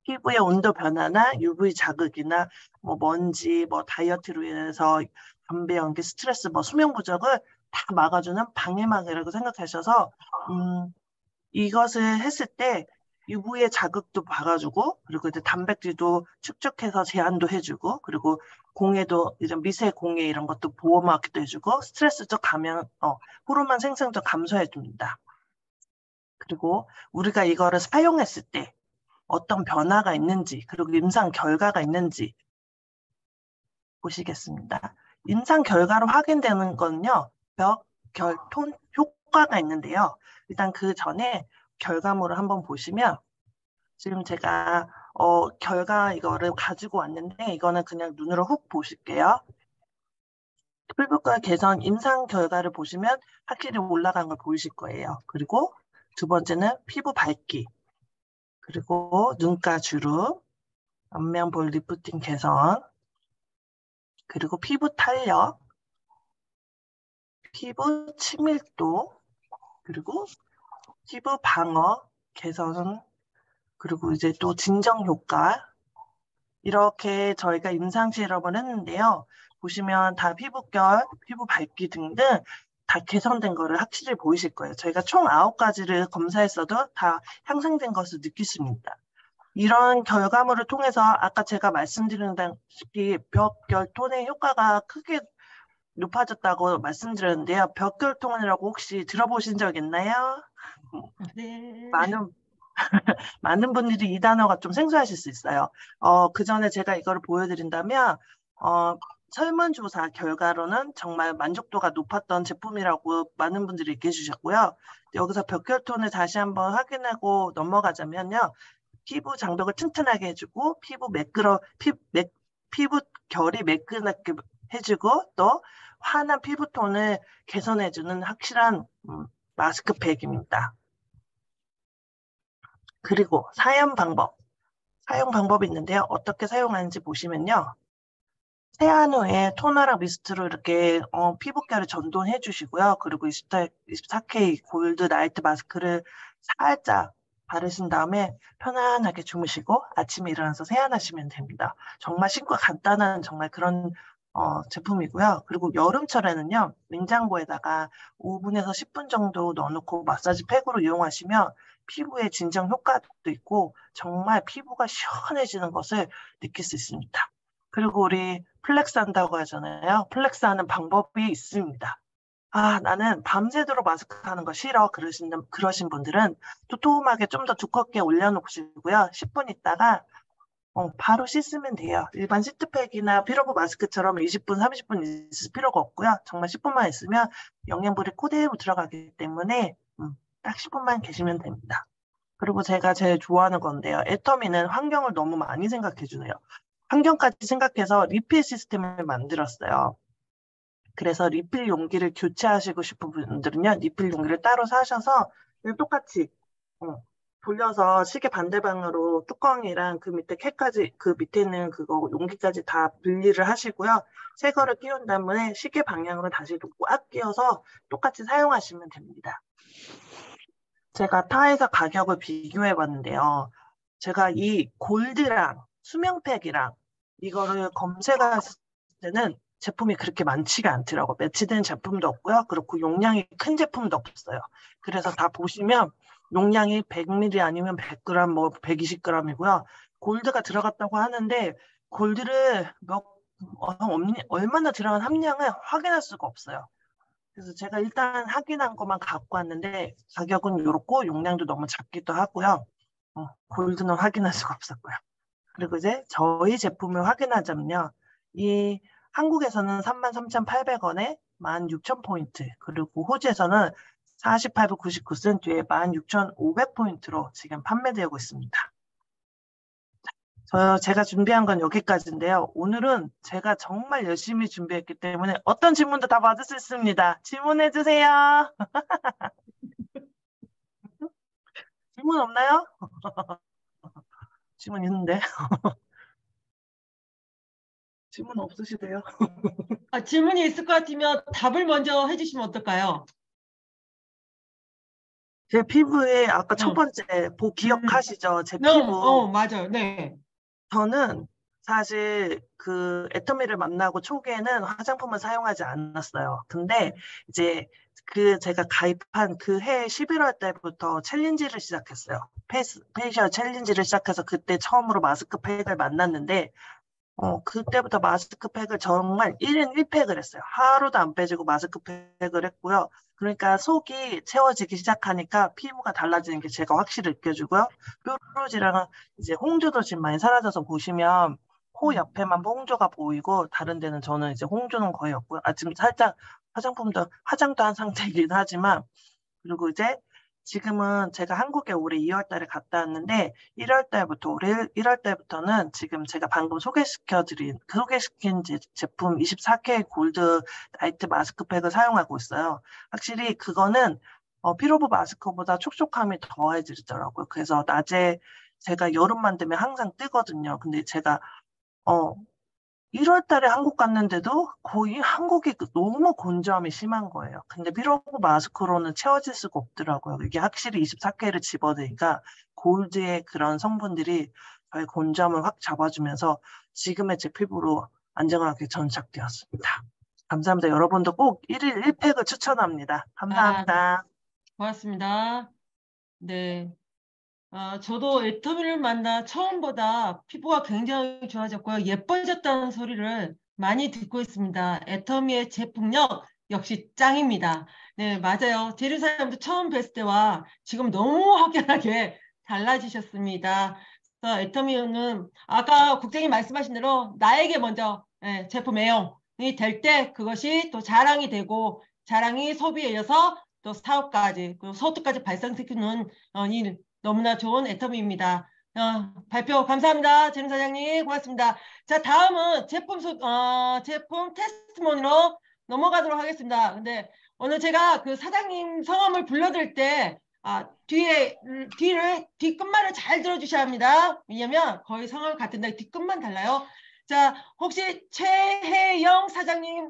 피부의 온도 변화나 UV 자극이나 먼지, 다이어트로 인해서 담배 연기, 스트레스, 수면 부족을 다 막아주는 방해막이라고 생각하셔서 이것을 했을 때 UV의 자극도 막아주고 그리고 이제 단백질도 축적해서 제한도 해주고 그리고 공해도 이제 미세 공해 이런 것도 보호막도 해주고 스트레스적 호르몬 생성도 감소해줍니다. 그리고 우리가 이거를 사용했을 때 어떤 변화가 있는지 그리고 임상 결과가 있는지 보시겠습니다. 임상 결과로 확인되는 거는요. 벽, 결, 톤 효과가 있는데요. 일단 그 전에 결과물을 한번 보시면 지금 제가 결과 이거를 가지고 왔는데 이거는 그냥 눈으로 훅 보실게요. 피부과 개선 임상 결과를 보시면 확실히 올라간 걸 보이실 거예요. 그리고 2번째는 피부 밝기, 그리고 눈가 주름, 안면 볼 리프팅 개선, 그리고 피부 탄력, 피부 친밀도, 그리고 피부 방어 개선, 그리고 이제 또 진정 효과, 이렇게 저희가 임상 실험을 했는데요. 보시면 다 피부결, 피부 밝기 등등 다 개선된 거를 확실히 보이실 거예요. 저희가 총 9가지를 검사했어도 다 향상된 것을 느낄 수 있습니다. 이런 결과물을 통해서 아까 제가 말씀드렸다시피 벽결톤의 효과가 크게 높아졌다고 말씀드렸는데요. 벽결톤이라고 혹시 들어보신 적 있나요? 네. 많은 분들이 이 단어가 좀 생소하실 수 있어요. 그 전에 제가 이거를 보여드린다면 설문조사 결과로는 정말 만족도가 높았던 제품이라고 많은 분들이 얘기해 주셨고요. 여기서 벽결톤을 다시 한번 확인하고 넘어가자면요. 피부 장벽을 튼튼하게 해주고 피부 결이 매끈하게 해주고 또 환한 피부톤을 개선해주는 확실한 마스크팩입니다. 그리고 사용 방법이 있는데요. 어떻게 사용하는지 보시면요. 세안 후에 토너랑 미스트로 이렇게 피부결을 전동해 주시고요. 그리고 24K 골드 나이트 마스크를 살짝 바르신 다음에 편안하게 주무시고 아침에 일어나서 세안하시면 됩니다. 정말 쉽고 간단한 정말 그런 제품이고요. 그리고 여름철에는요. 냉장고에다가 5분에서 10분 정도 넣어놓고 마사지 팩으로 이용하시면 피부에 진정 효과도 있고 정말 피부가 시원해지는 것을 느낄 수 있습니다. 그리고 우리 플렉스 한다고 하잖아요. 플렉스 하는 방법이 있습니다. 나는 밤새도록 마스크 하는 거 싫어 그러신 분들은 도톰하게 좀 더 두껍게 올려놓으시고요. 10분 있다가 바로 씻으면 돼요. 일반 시트팩이나 피로보 마스크처럼 20분, 30분 있을 필요가 없고요. 정말 10분만 있으면 영양분이 그대로 들어가기 때문에 딱 10분만 계시면 됩니다. 그리고 제가 제일 좋아하는 건데요. 애터미는 환경을 너무 많이 생각해주네요. 환경까지 생각해서 리필 시스템을 만들었어요. 그래서 리필 용기를 교체하시고 싶은 분들은요. 리필 용기를 따로 사셔서 똑같이 돌려서 시계 반대방으로 뚜껑이랑 그 밑에 캡까지 그 밑에 있는 그거 용기까지 다 분리를 하시고요. 새 거를 끼운 다음에 시계 방향으로 다시 꽉 끼워서 똑같이 사용하시면 됩니다. 제가 타에서 가격을 비교해 봤는데요. 제가 이 골드랑 수명팩이랑 이거를 검색했을 때는 제품이 그렇게 많지가 않더라고요. 매치된 제품도 없고요. 그렇고 용량이 큰 제품도 없어요. 그래서 다 보시면 용량이 100ml 아니면 100g, 뭐 120g이고요. 골드가 들어갔다고 하는데 골드를 얼마나 들어간 함량을 확인할 수가 없어요. 그래서 제가 일단 확인한 것만 갖고 왔는데 가격은 이렇고 용량도 너무 작기도 하고요. 골드는 확인할 수가 없었고요. 그리고 이제 저희 제품을 확인하자면요. 이 한국에서는 33,800원에 16,000포인트, 그리고 호주에서는 48불 99센트에 16,500포인트로 지금 판매되고 있습니다. 제가 준비한 건 여기까지인데요. 오늘은 제가 정말 열심히 준비했기 때문에 어떤 질문도 다 받을 수 있습니다. 질문해 주세요. 질문 없나요? 질문 있는데. 질문 없으시대요. 질문이 있을 것 같으면 답을 먼저 해주시면 어떨까요? 제 피부에 아까 첫 번째 기억하시죠? 제 피부. 맞아요. 네. 저는 사실 그 애터미를 만나고 초기에는 화장품을 사용하지 않았어요. 근데 이제 제가 가입한 그 해 11월 때부터 챌린지를 시작했어요. 페이셜 챌린지를 시작해서 그때 처음으로 마스크팩을 만났는데 그때부터 마스크팩을 정말 1인 1팩을 했어요. 하루도 안 빼지고 마스크팩을 했고요. 그러니까 속이 채워지기 시작하니까 피부가 달라지는 게 제가 확실히 느껴지고요. 뾰루지랑은 이제 홍조도 지금 많이 사라져서 보시면 코 옆에만 홍조가 보이고 다른 데는 저는 이제 홍조는 거의 없고요. 지금 살짝 화장도 한 상태이긴 하지만 그리고 이제 지금은 제가 한국에 올해 2월 달에 갔다 왔는데 올해 1월 달부터는 지금 제가 방금 소개시킨 제품 24K 골드 나이트 마스크팩을 사용하고 있어요. 확실히 그거는 피로보 마스크보다 촉촉함이 더해지더라고요. 그래서 낮에 제가 여름만 되면 항상 뜨거든요. 근데 제가 1월 달에 한국 갔는데도 거의 한국이 너무 건조함이 심한 거예요. 근데 피로보 마스크로는 채워질 수가 없더라고요. 이게 확실히 24K를 집어넣으니까 골드의 그런 성분들이 저의 곤잠을 확 잡아주면서 지금의 제 피부로 안정하게 전착되었습니다. 감사합니다. 여러분도 꼭 1일 1팩을 추천합니다. 감사합니다. 고맙습니다. 네. 저도 애터미를 만나 처음보다 피부가 굉장히 좋아졌고요. 예뻐졌다는 소리를 많이 듣고 있습니다. 애터미의 제품력 역시 짱입니다. 네, 맞아요. 제리사님도 처음 뵀을 때와 지금 너무 확연하게 달라지셨습니다. 그래서 애터미는 아까 국장님 말씀하신 대로 나에게 먼저 제품 애용이 될 때 그것이 또 자랑이 되고 자랑이 소비에 이어서 또 사업까지 그리고 소득까지 발생시키는 이 너무나 좋은 애터미입니다. 발표 감사합니다. 재능 사장님 고맙습니다. 자, 다음은 제품 테스트몬으로 넘어가도록 하겠습니다. 근데 오늘 제가 그 사장님 성함을 불러드릴 때 뒷끝말을 잘 들어주셔야 합니다. 왜냐면 거의 성함 같은데 뒷끝만 달라요. 자, 혹시 최혜영 사장님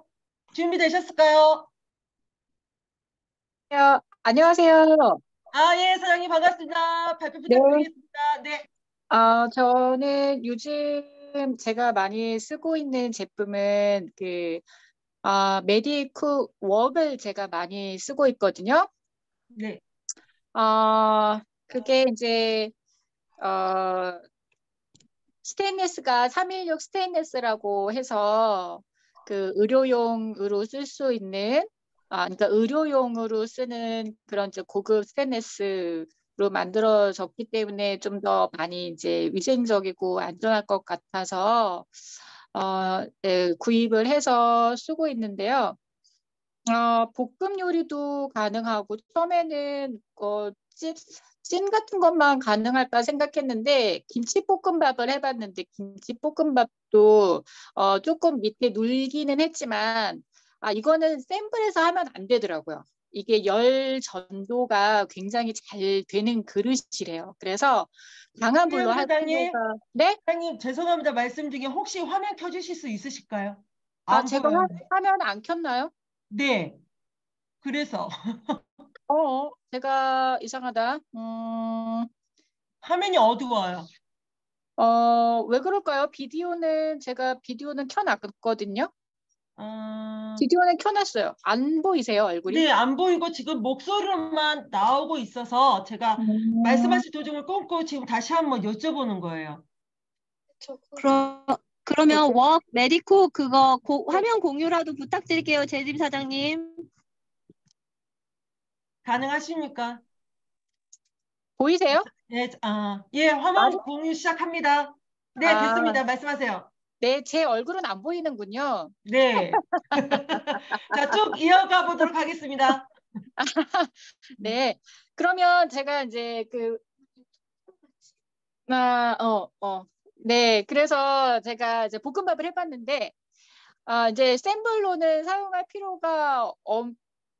준비되셨을까요? 안녕하세요. 예, 사장님 반갑습니다. 발표 부탁드리겠습니다. 네. 저는 요즘 제가 많이 쓰고 있는 제품은 메디쿡 웍을 제가 많이 쓰고 있거든요. 네. 그게 이제 스테인리스가 316 스테인리스라고 해서 그 의료용으로 쓸 수 있는 그러니까 의료용으로 쓰는 그런 이제 고급 스테인리스로 만들어졌기 때문에 좀 더 많이 이제 위생적이고 안전할 것 같아서 네, 구입을 해서 쓰고 있는데요. 볶음 요리도 가능하고 처음에는 찜 같은 것만 가능할까 생각했는데 김치볶음밥을 해봤는데 김치볶음밥도 조금 밑에 눌기는 했지만 이거는 센 불에서 하면 안 되더라고요. 이게 열 전도가 굉장히 잘 되는 그릇이래요. 그래서 강한 불로 할 필요가. 네? 사장님 죄송합니다. 말씀 중에 혹시 화면 켜주실 수 있으실까요? 제가 화면 안 켰나요? 네. 그래서 제가 이상하다. 화면이 어두워요. 왜 그럴까요? 제가 비디오는 켜놨거든요. 비디오는 켜놨어요. 안 보이세요, 얼굴이? 네, 안 보이고 지금 목소리로만 나오고 있어서 제가 말씀하실 도중을 끊고 지금 다시 한번 여쭤보는 거예요. 그러면 웍 메디쿡 그거 화면 공유라도 부탁드릴게요, 재집 사장님. 가능하십니까? 보이세요? 네, 예, 화면 공유 시작합니다. 네, 됐습니다. 말씀하세요. 네, 제 얼굴은 안 보이는군요. 네. 자, 쭉 이어가 보도록 하겠습니다. 네, 그러면 제가 이제 네, 그래서 제가 이제 볶음밥을 해봤는데 이제 센 불로는 사용할 필요가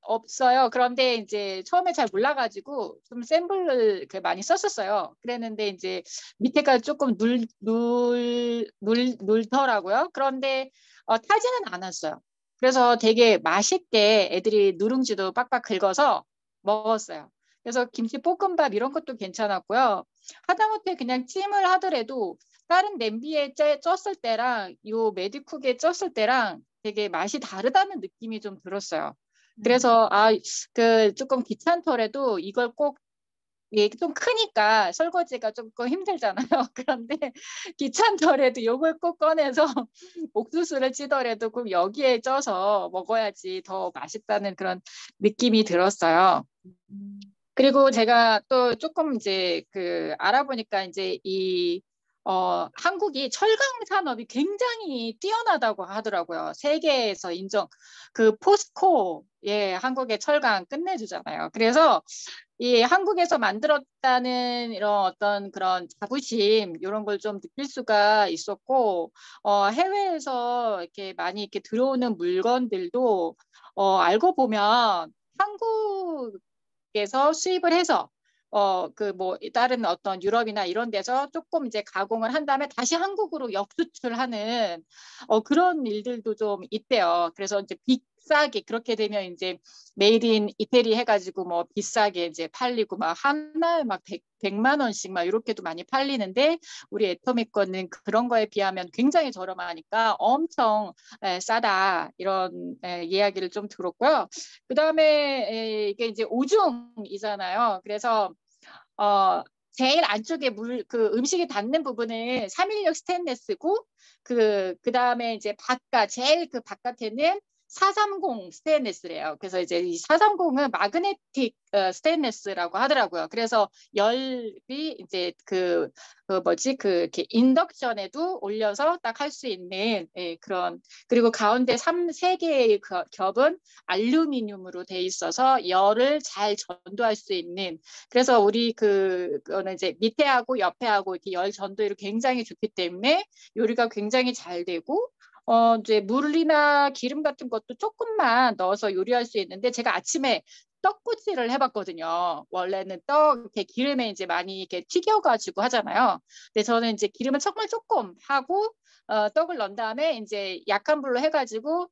없어요. 그런데 이제 처음에 잘 몰라가지고 좀 센 불을 많이 썼었어요. 그랬는데 이제 밑에가 조금 눌더라고요. 그런데 타지는 않았어요. 그래서 되게 맛있게 애들이 누룽지도 빡빡 긁어서 먹었어요. 그래서 김치볶음밥 이런 것도 괜찮았고요. 하다못해 그냥 찜을 하더라도 다른 냄비에 쪘을 때랑 요 메디쿡에 쪘을 때랑 되게 맛이 다르다는 느낌이 좀 들었어요. 그래서 조금 귀찮더라도 이걸 꼭 이게 좀 크니까 설거지가 조금 힘들잖아요. 그런데 귀찮더라도 이걸 꼭 꺼내서 옥수수를 찌더라도 꼭 여기에 쪄서 먹어야지 더 맛있다는 그런 느낌이 들었어요. 그리고 제가 또 조금 이제 알아보니까 이제 한국이 철강 산업이 굉장히 뛰어나다고 하더라고요. 세계에서 인정. 포스코, 한국의 철강 끝내주잖아요. 그래서 이 한국에서 만들었다는 이런 어떤 그런 자부심 이런 걸 좀 느낄 수가 있었고, 해외에서 이렇게 많이 이렇게 들어오는 물건들도 알고 보면 한국에서 수입을 해서 다른 어떤 유럽이나 이런 데서 조금 이제 가공을 한 다음에 다시 한국으로 역수출하는 그런 일들도 좀 있대요. 그래서 이제 싸게 그렇게 되면 이제 메이드 인 이태리 해가지고 뭐 비싸게 이제 팔리고 막 하나에 막 100만 원씩 막 이렇게도 많이 팔리는데 우리 애터미 거는 그런 거에 비하면 굉장히 저렴하니까 엄청 싸다 이런 이야기를 좀 들었고요. 그 다음에 이게 이제 오중이잖아요. 그래서 제일 안쪽에 그 음식이 닿는 부분은 316 스테인레스고 그 다음에 이제 제일 그 바깥에는 430 스테인레스래요. 그래서 이제 이 430은 마그네틱 스테인레스라고 하더라고요. 그래서 열이 이제 이렇게 인덕션에도 올려서 딱 할 수 있는 그런 그리고 가운데 3개의 겹은 알루미늄으로 돼 있어서 열을 잘 전도할 수 있는 그래서 우리 그거는 이제 밑에 하고 옆에 하고 이렇게 열 전도율이 굉장히 좋기 때문에 요리가 굉장히 잘 되고 이제 물이나 기름 같은 것도 조금만 넣어서 요리할 수 있는데 제가 아침에 떡꼬치를 해봤거든요. 원래는 이렇게 기름에 이제 많이 이렇게 튀겨가지고 하잖아요. 근데 저는 이제 기름을 정말 조금 하고 떡을 넣은 다음에 이제 약한 불로 해가지고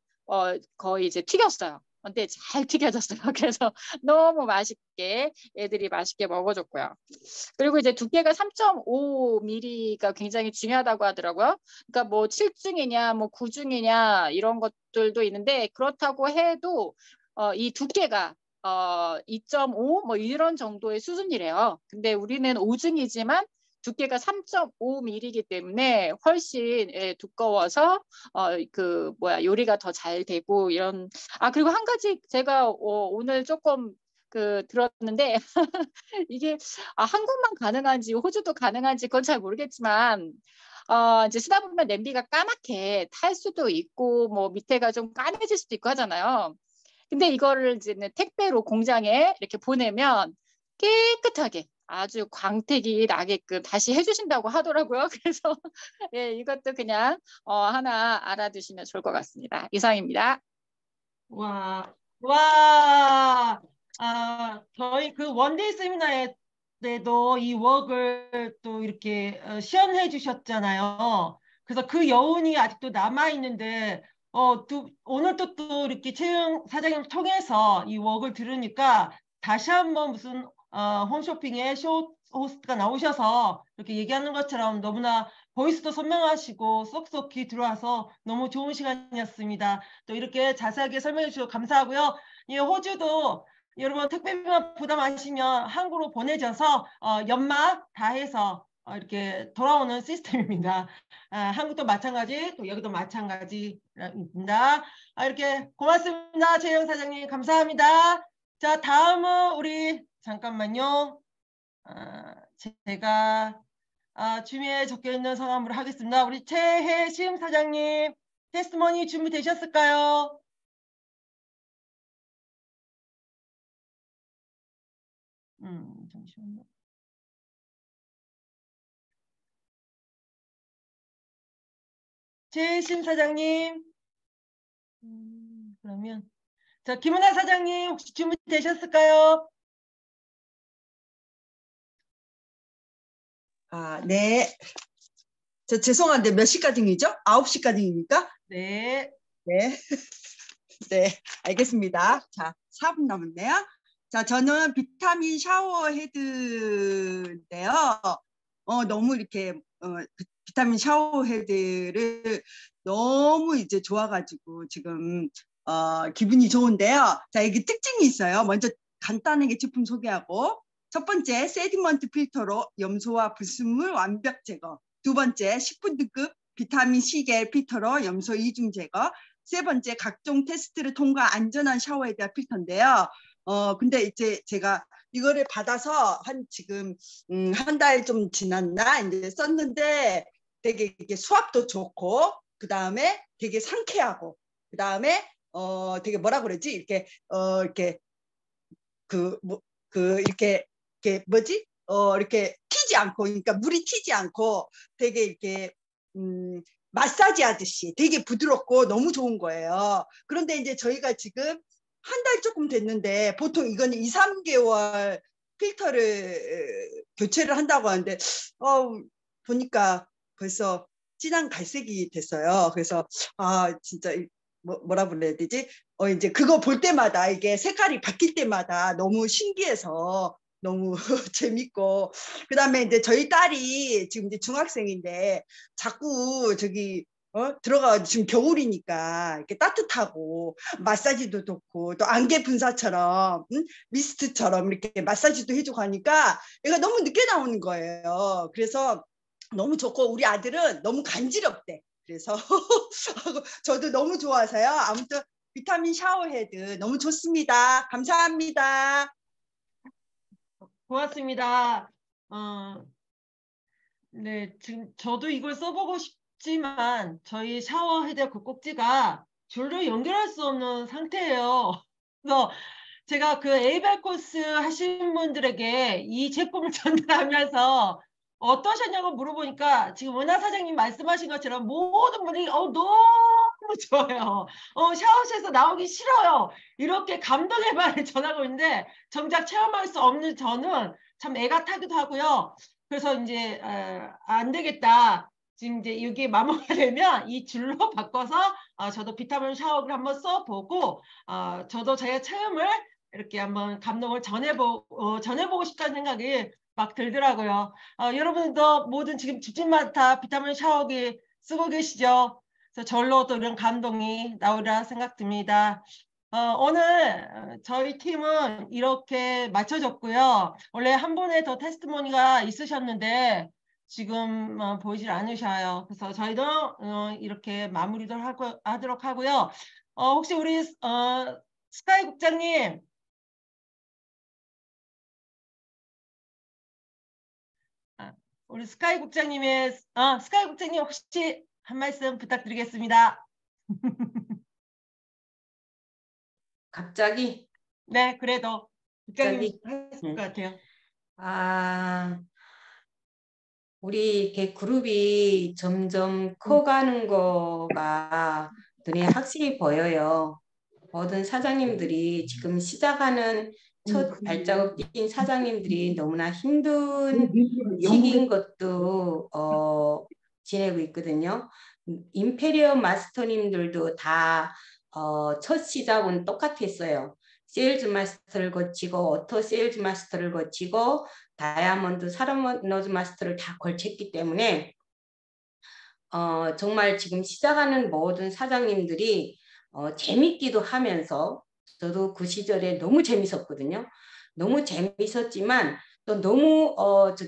거의 이제 튀겼어요. 근데 잘 튀겨졌어요. 그래서 너무 맛있게 애들이 맛있게 먹어줬고요. 그리고 이제 두께가 3.5mm가 굉장히 중요하다고 하더라고요. 그러니까 뭐 7중이냐 뭐 9중이냐 이런 것들도 있는데 그렇다고 해도 이 두께가 2.5 뭐 이런 정도의 수준이래요. 근데 우리는 5중이지만 두께가 3.5mm이기 때문에 훨씬 두꺼워서 요리가 더 잘 되고 이런 그리고 한 가지 제가 오늘 조금 들었는데 이게 한국만 가능한지 호주도 가능한지 그건 잘 모르겠지만 이제 쓰다 보면 냄비가 까맣게 탈 수도 있고 뭐 밑에가 좀 까매질 수도 있고 하잖아요. 근데 이거를 이제 택배로 공장에 이렇게 보내면 깨끗하게 아주 광택이 나게끔 다시 해주신다고 하더라고요. 그래서 예, 이것도 그냥 하나 알아두시면 좋을 것 같습니다. 이상입니다. 와. 저희 그 원데이 세미나에도 이 웍을 또 이렇게 시연해 주셨잖아요. 그래서 그 여운이 아직도 남아 있는데 오늘 또 이렇게 채용 사장님 통해서 이 웍을 들으니까 다시 한번 무슨 홈쇼핑에 쇼 호스트가 나오셔서 이렇게 얘기하는 것처럼 너무나 보이스도 선명하시고 쏙쏙히 들어와서 너무 좋은 시간이었습니다. 또 이렇게 자세하게 설명해 주셔서 감사하고요. 이 호주도 여러분 택배비만 부담하시면 한국으로 보내져서 연막 다 해서 이렇게 돌아오는 시스템입니다. 한국도 마찬가지, 또 여기도 마찬가지입니다. 이렇게 고맙습니다. 최영 사장님 감사합니다. 자, 다음은 우리 잠깐만요. 제가 주미에 적혀있는 성함으로 하겠습니다. 우리 최혜심 사장님 테스트머니 준비되셨을까요? 잠시만요. 최혜심 사장님 그러면 자, 김은아 사장님 혹시 준비되셨을까요? 네. 저 죄송한데 몇 시까지이죠? 9시까지입니까? 네. 네. 네, 알겠습니다. 자, 4분 남았네요. 자, 저는 비타민 샤워 헤드인데요. 너무 이렇게 비타민 샤워 헤드를 너무 이제 좋아가지고 지금 기분이 좋은데요. 자, 이게 특징이 있어요. 먼저 간단하게 제품 소개하고 첫 번째, 세디먼트 필터로 염소와 불순물 완벽 제거. 두 번째, 10분 등급 비타민 C계 필터로 염소 이중 제거. 세 번째, 각종 테스트를 통과 안전한 샤워에 대한 필터인데요. 근데 이제 제가 이거를 받아서 지금 한 달 좀 지났나 이제 썼는데 되게 이게 수압도 좋고 그 다음에 되게 상쾌하고 그 다음에 되게 뭐라 그러지 이렇게 이렇게 뭐지 이렇게 튀지 않고 그러니까 물이 튀지 않고 되게 이렇게 마사지 하듯이 되게 부드럽고 너무 좋은 거예요. 그런데 이제 저희가 지금 한 달 조금 됐는데 보통 이거는 2~3개월 필터를 교체를 한다고 하는데 보니까 벌써 진한 갈색이 됐어요. 그래서 진짜 뭐라 그래야 되지? 이제 그거 볼 때마다 이게 색깔이 바뀔 때마다 너무 신기해서 너무 재밌고, 그다음에 이제 저희 딸이 지금 이제 중학생인데 자꾸 저기 들어가, 지금 겨울이니까 이렇게 따뜻하고 마사지도 좋고 또 안개 분사처럼 미스트처럼 이렇게 마사지도 해주고 하니까 얘가 너무 늦게 나오는 거예요. 그래서 너무 좋고 우리 아들은 너무 간지럽대. 그래서 저도 너무 좋아서요. 아무튼 비타민 샤워헤드 너무 좋습니다. 감사합니다. 고맙습니다. 네, 지금 저도 이걸 써보고 싶지만 저희 샤워 헤드 꼭지가 줄로 연결할 수 없는 상태예요. 그래서 제가 그 에이벨 코스 하신 분들에게 이 제품을 전달하면서 어떠셨냐고 물어보니까 지금 은하 사장님 말씀하신 것처럼 모든 분이 너무 좋아요. 샤워실에서 나오기 싫어요. 이렇게 감동의 말을 전하고 있는데 정작 체험할 수 없는 저는 참 애가 타기도 하고요. 그래서 이제 안 되겠다. 지금 이제 이게 마무리가 되면 이 줄로 바꿔서 저도 비타민 샤워를 한번 써보고 저도 제 체험을 이렇게 한번 감동을 전해보고 싶다는 생각이 막 들더라고요. 여러분도 모든 지금 집집마다 비타민 샤워기 쓰고 계시죠? 그래서 절로 또 이런 감동이 나오리라 생각됩니다. 오늘 저희 팀은 이렇게 마쳐졌고요. 원래 한 분의 더 테스트모니가 있으셨는데 지금 보이질 않으셔요. 그래서 저희도 이렇게 마무리도 하도록 하고요. 혹시 우리 스카이 국장님, 우리 스카이 국장님의 스카이 국장님 혹시 한 말씀 부탁드리겠습니다. 갑자기? 네, 그래도 국장님 하실 것 같아요. 우리 이렇게 그룹이 점점 커가는 거가 눈에 확실히 보여요. 모든 사장님들이 지금 시작하는 첫 발자국 뛴 사장님들이 너무나 힘든 시기인 것도 지내고 있거든요. 임페리어 마스터님들도 다 첫 시작은 똑같았어요. 세일즈 마스터를 거치고 오토 세일즈 마스터를 거치고 다이아몬드 사르머너즈 마스터를 다 걸쳤기 때문에 정말 지금 시작하는 모든 사장님들이 재밌기도 하면서 저도 그 시절에 너무 재밌었거든요. 너무 재밌었지만 또 너무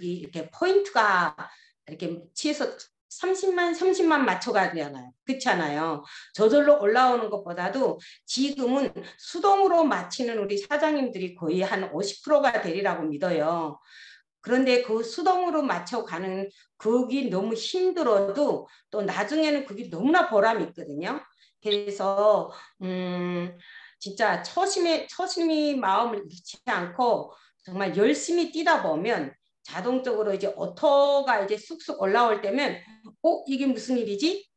이렇게 포인트가 이렇게 치에서 30만 맞춰가잖아요. 그렇잖아요. 저절로 올라오는 것보다도 지금은 수동으로 맞히는 우리 사장님들이 거의 한 50%가 되리라고 믿어요. 그런데 그 수동으로 맞춰가는 그게 너무 힘들어도 또 나중에는 그게 너무나 보람이 있거든요. 그래서 진짜 처심이 마음을 잃지 않고 정말 열심히 뛰다 보면 자동적으로 이제 오토가 이제 쑥쑥 올라올 때면 이게 무슨 일이지?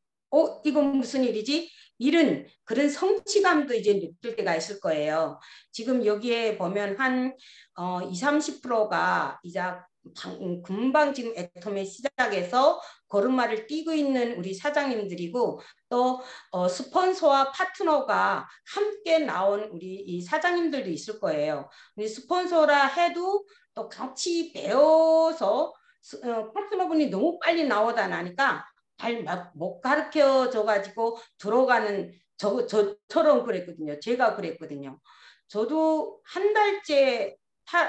이건 무슨 일이지? 이런 그런 성취감도 이제 느낄 때가 있을 거예요. 지금 여기에 보면 한 20~30%가 이제 금방 지금 애터미 시작해서 걸음마를 뛰고 있는 우리 사장님들이고 또 스폰서와 파트너가 함께 나온 우리 이 사장님들도 있을 거예요. 우리 스폰서라 해도 또 같이 배워서 파트너분이 너무 빨리 나오다 나니까 잘 못 가르쳐 줘가지고 들어가는 저처럼 그랬거든요. 제가 그랬거든요. 저도 한 달째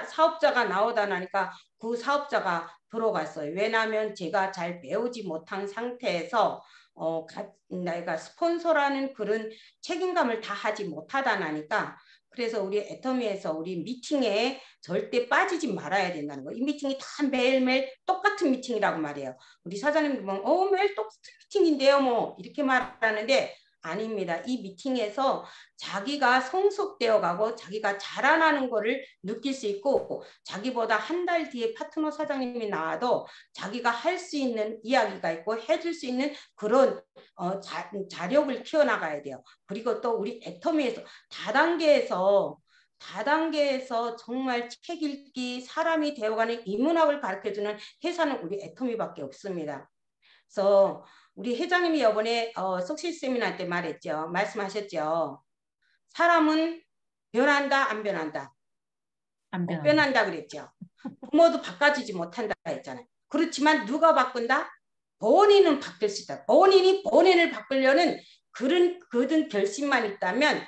사업자가 나오다 나니까 그 사업자가 들어갔어요. 왜냐하면 제가 잘 배우지 못한 상태에서 내가 스폰서라는 그런 책임감을 다 하지 못하다 나니까 그래서 우리 애터미에서 우리 미팅에 절대 빠지지 말아야 된다는 거. 이 미팅이 다 매일매일 똑같은 미팅이라고 말해요. 우리 사장님 보면 매일 똑같은 미팅인데요 뭐 이렇게 말하는데 아닙니다. 이 미팅에서 자기가 성숙되어 가고 자기가 자라나는 거를 느낄 수 있고 자기보다 한 달 뒤에 파트너 사장님이 나와도 자기가 할 수 있는 이야기가 있고 해줄 수 있는 그런 자력을 키워나가야 돼요. 그리고 또 우리 애터미에서 다단계에서 정말 책 읽기 사람이 되어가는 인문학을 가르쳐주는 회사는 우리 애터미밖에 없습니다. 그래서 우리 회장님이 이번에 석실 세미나 때 말씀하셨죠. 사람은 변한다, 안 변한다? 안 못 변한다 그랬죠. 부모도 바꿔주지 못한다 했잖아요. 그렇지만 누가 바꾼다? 본인은 바뀔 수 있다. 본인이 본인을 바꾸려는 그런 결심만 있다면,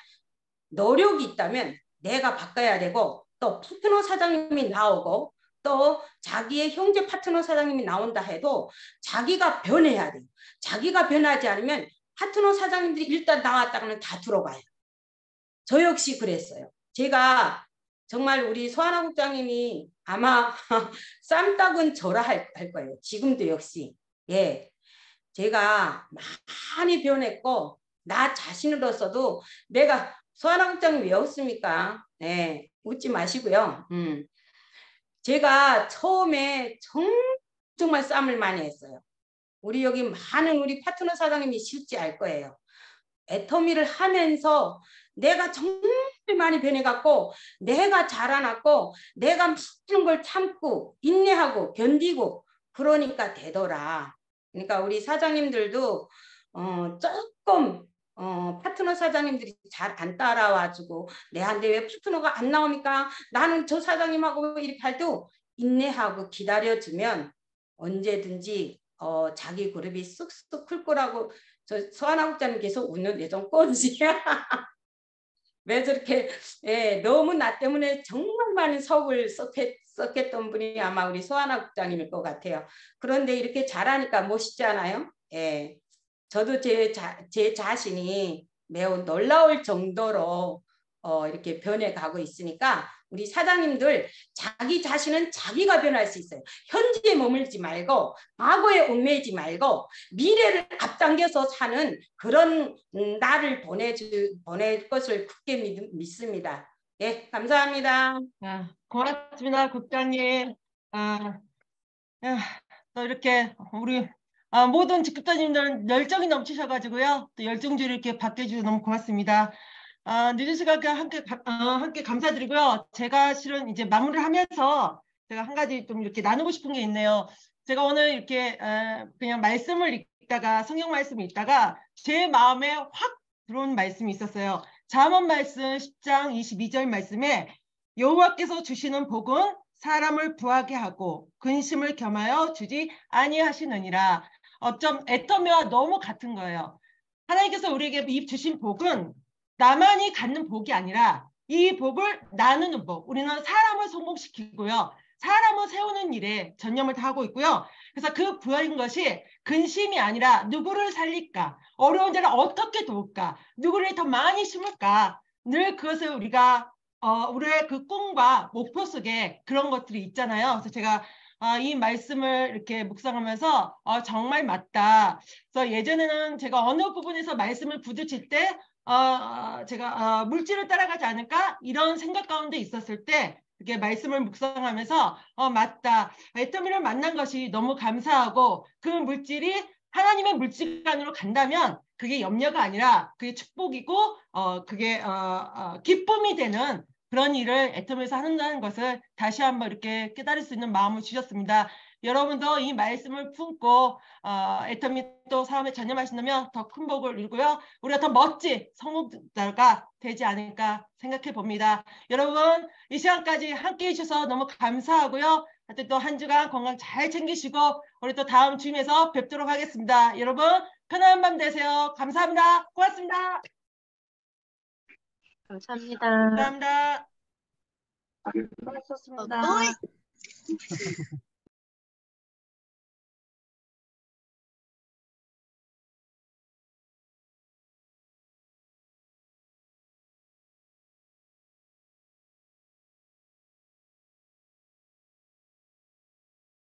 노력이 있다면 내가 바꿔야 되고, 또 파트너 사장님이 나오고 또 자기의 형제 파트너 사장님이 나온다 해도 자기가 변해야 돼요. 자기가 변하지 않으면 파트너 사장님들이 일단 나왔다가는 다 들어가요. 저 역시 그랬어요. 제가 정말 우리 소하나 국장님이 아마 쌈딱은 저라 할 거예요. 지금도 역시. 예, 제가 많이 변했고 나 자신으로서도 내가 소하나 국장님 왜 웃습니까? 네, 웃지 마시고요. 제가 처음에 정말 쌈을 많이 했어요. 우리 여기 많은 우리 파트너 사장님이 실지 알 거예요. 애터미를 하면서 내가 정말 많이 변해갖고 내가 자라났고 내가 많은 걸 참고 인내하고 견디고 그러니까 되더라. 그러니까 우리 사장님들도 조금 파트너 사장님들이 잘 안 따라와주고 내한테 왜 파트너가 안 나옵니까? 나는 저 사장님하고 이렇게 할 때 인내하고 기다려주면 언제든지 자기 그룹이 쑥쑥 클 거라고 저 서하나 국장님 계속 웃는 예전 꼰지. 왜 저렇게 너무 나 때문에 정말 많은 석을 썼던 분이 아마 우리 서하나 국장님일 것 같아요. 그런데 이렇게 잘하니까 멋있지 않아요? 예. 저도 제 자신이 매우 놀라울 정도로 이렇게 변해가고 있으니까 우리 사장님들 자기 자신은 자기가 변할 수 있어요. 현재에 머물지 말고 과거에 얽매이지 말고 미래를 앞당겨서 사는 그런 날을 보낼 것을 굳게 믿습니다. 예, 감사합니다. 고맙습니다, 국장님. 또 이렇게 우리 모든 직급자님들 열정이 넘치셔가지고요. 또 열정주를 이렇게 바뀌어주셔서 너무 고맙습니다. 늦은 시간에 함께 감사드리고요. 제가 실은 이제 마무리를 하면서 제가 한 가지 좀 이렇게 나누고 싶은 게 있네요. 제가 오늘 이렇게 그냥 말씀을 읽다가 성경 말씀을 읽다가 제 마음에 확 들어온 말씀이 있었어요. 잠언 말씀 10장 22절 말씀에 여호와께서 주시는 복은 사람을 부하게 하고 근심을 겸하여 주지 아니하시느니라. 좀 애터미와 너무 같은 거예요. 하나님께서 우리에게 이 주신 복은 나만이 갖는 복이 아니라 이 복을 나누는 복. 우리는 사람을 성공시키고요. 사람을 세우는 일에 전념을 다하고 있고요. 그래서 그 부여인 것이 근심이 아니라 누구를 살릴까? 어려운 자를 어떻게 도울까? 누구를 더 많이 심을까? 늘 그것을 우리가 우리의 그 꿈과 목표 속에 그런 것들이 있잖아요. 그래서 제가 이 말씀을 이렇게 묵상하면서 정말 맞다. 그래서 예전에는 제가 어느 부분에서 말씀을 부딪힐 때 제가 물질을 따라가지 않을까 이런 생각 가운데 있었을 때 이렇게 말씀을 묵상하면서 맞다. 애터미를 만난 것이 너무 감사하고 그 물질이 하나님의 물질관으로 간다면 그게 염려가 아니라 그게 축복이고 그게 기쁨이 되는 그런 일을 애터미에서 한다는 것을 다시 한번 이렇게 깨달을 수 있는 마음을 주셨습니다. 여러분도 이 말씀을 품고 애터미 또 사업에 전념하신다면 더 큰 복을 이루고요. 우리가 더 멋진 성공자가 되지 않을까 생각해 봅니다. 여러분 이 시간까지 함께해 주셔서 너무 감사하고요. 또 한 주간 건강 잘 챙기시고 우리 또 다음 주임에서 뵙도록 하겠습니다. 여러분 편안한 밤 되세요. 감사합니다. 고맙습니다. 감사합니다. 감사합니다. 수고하셨습니다.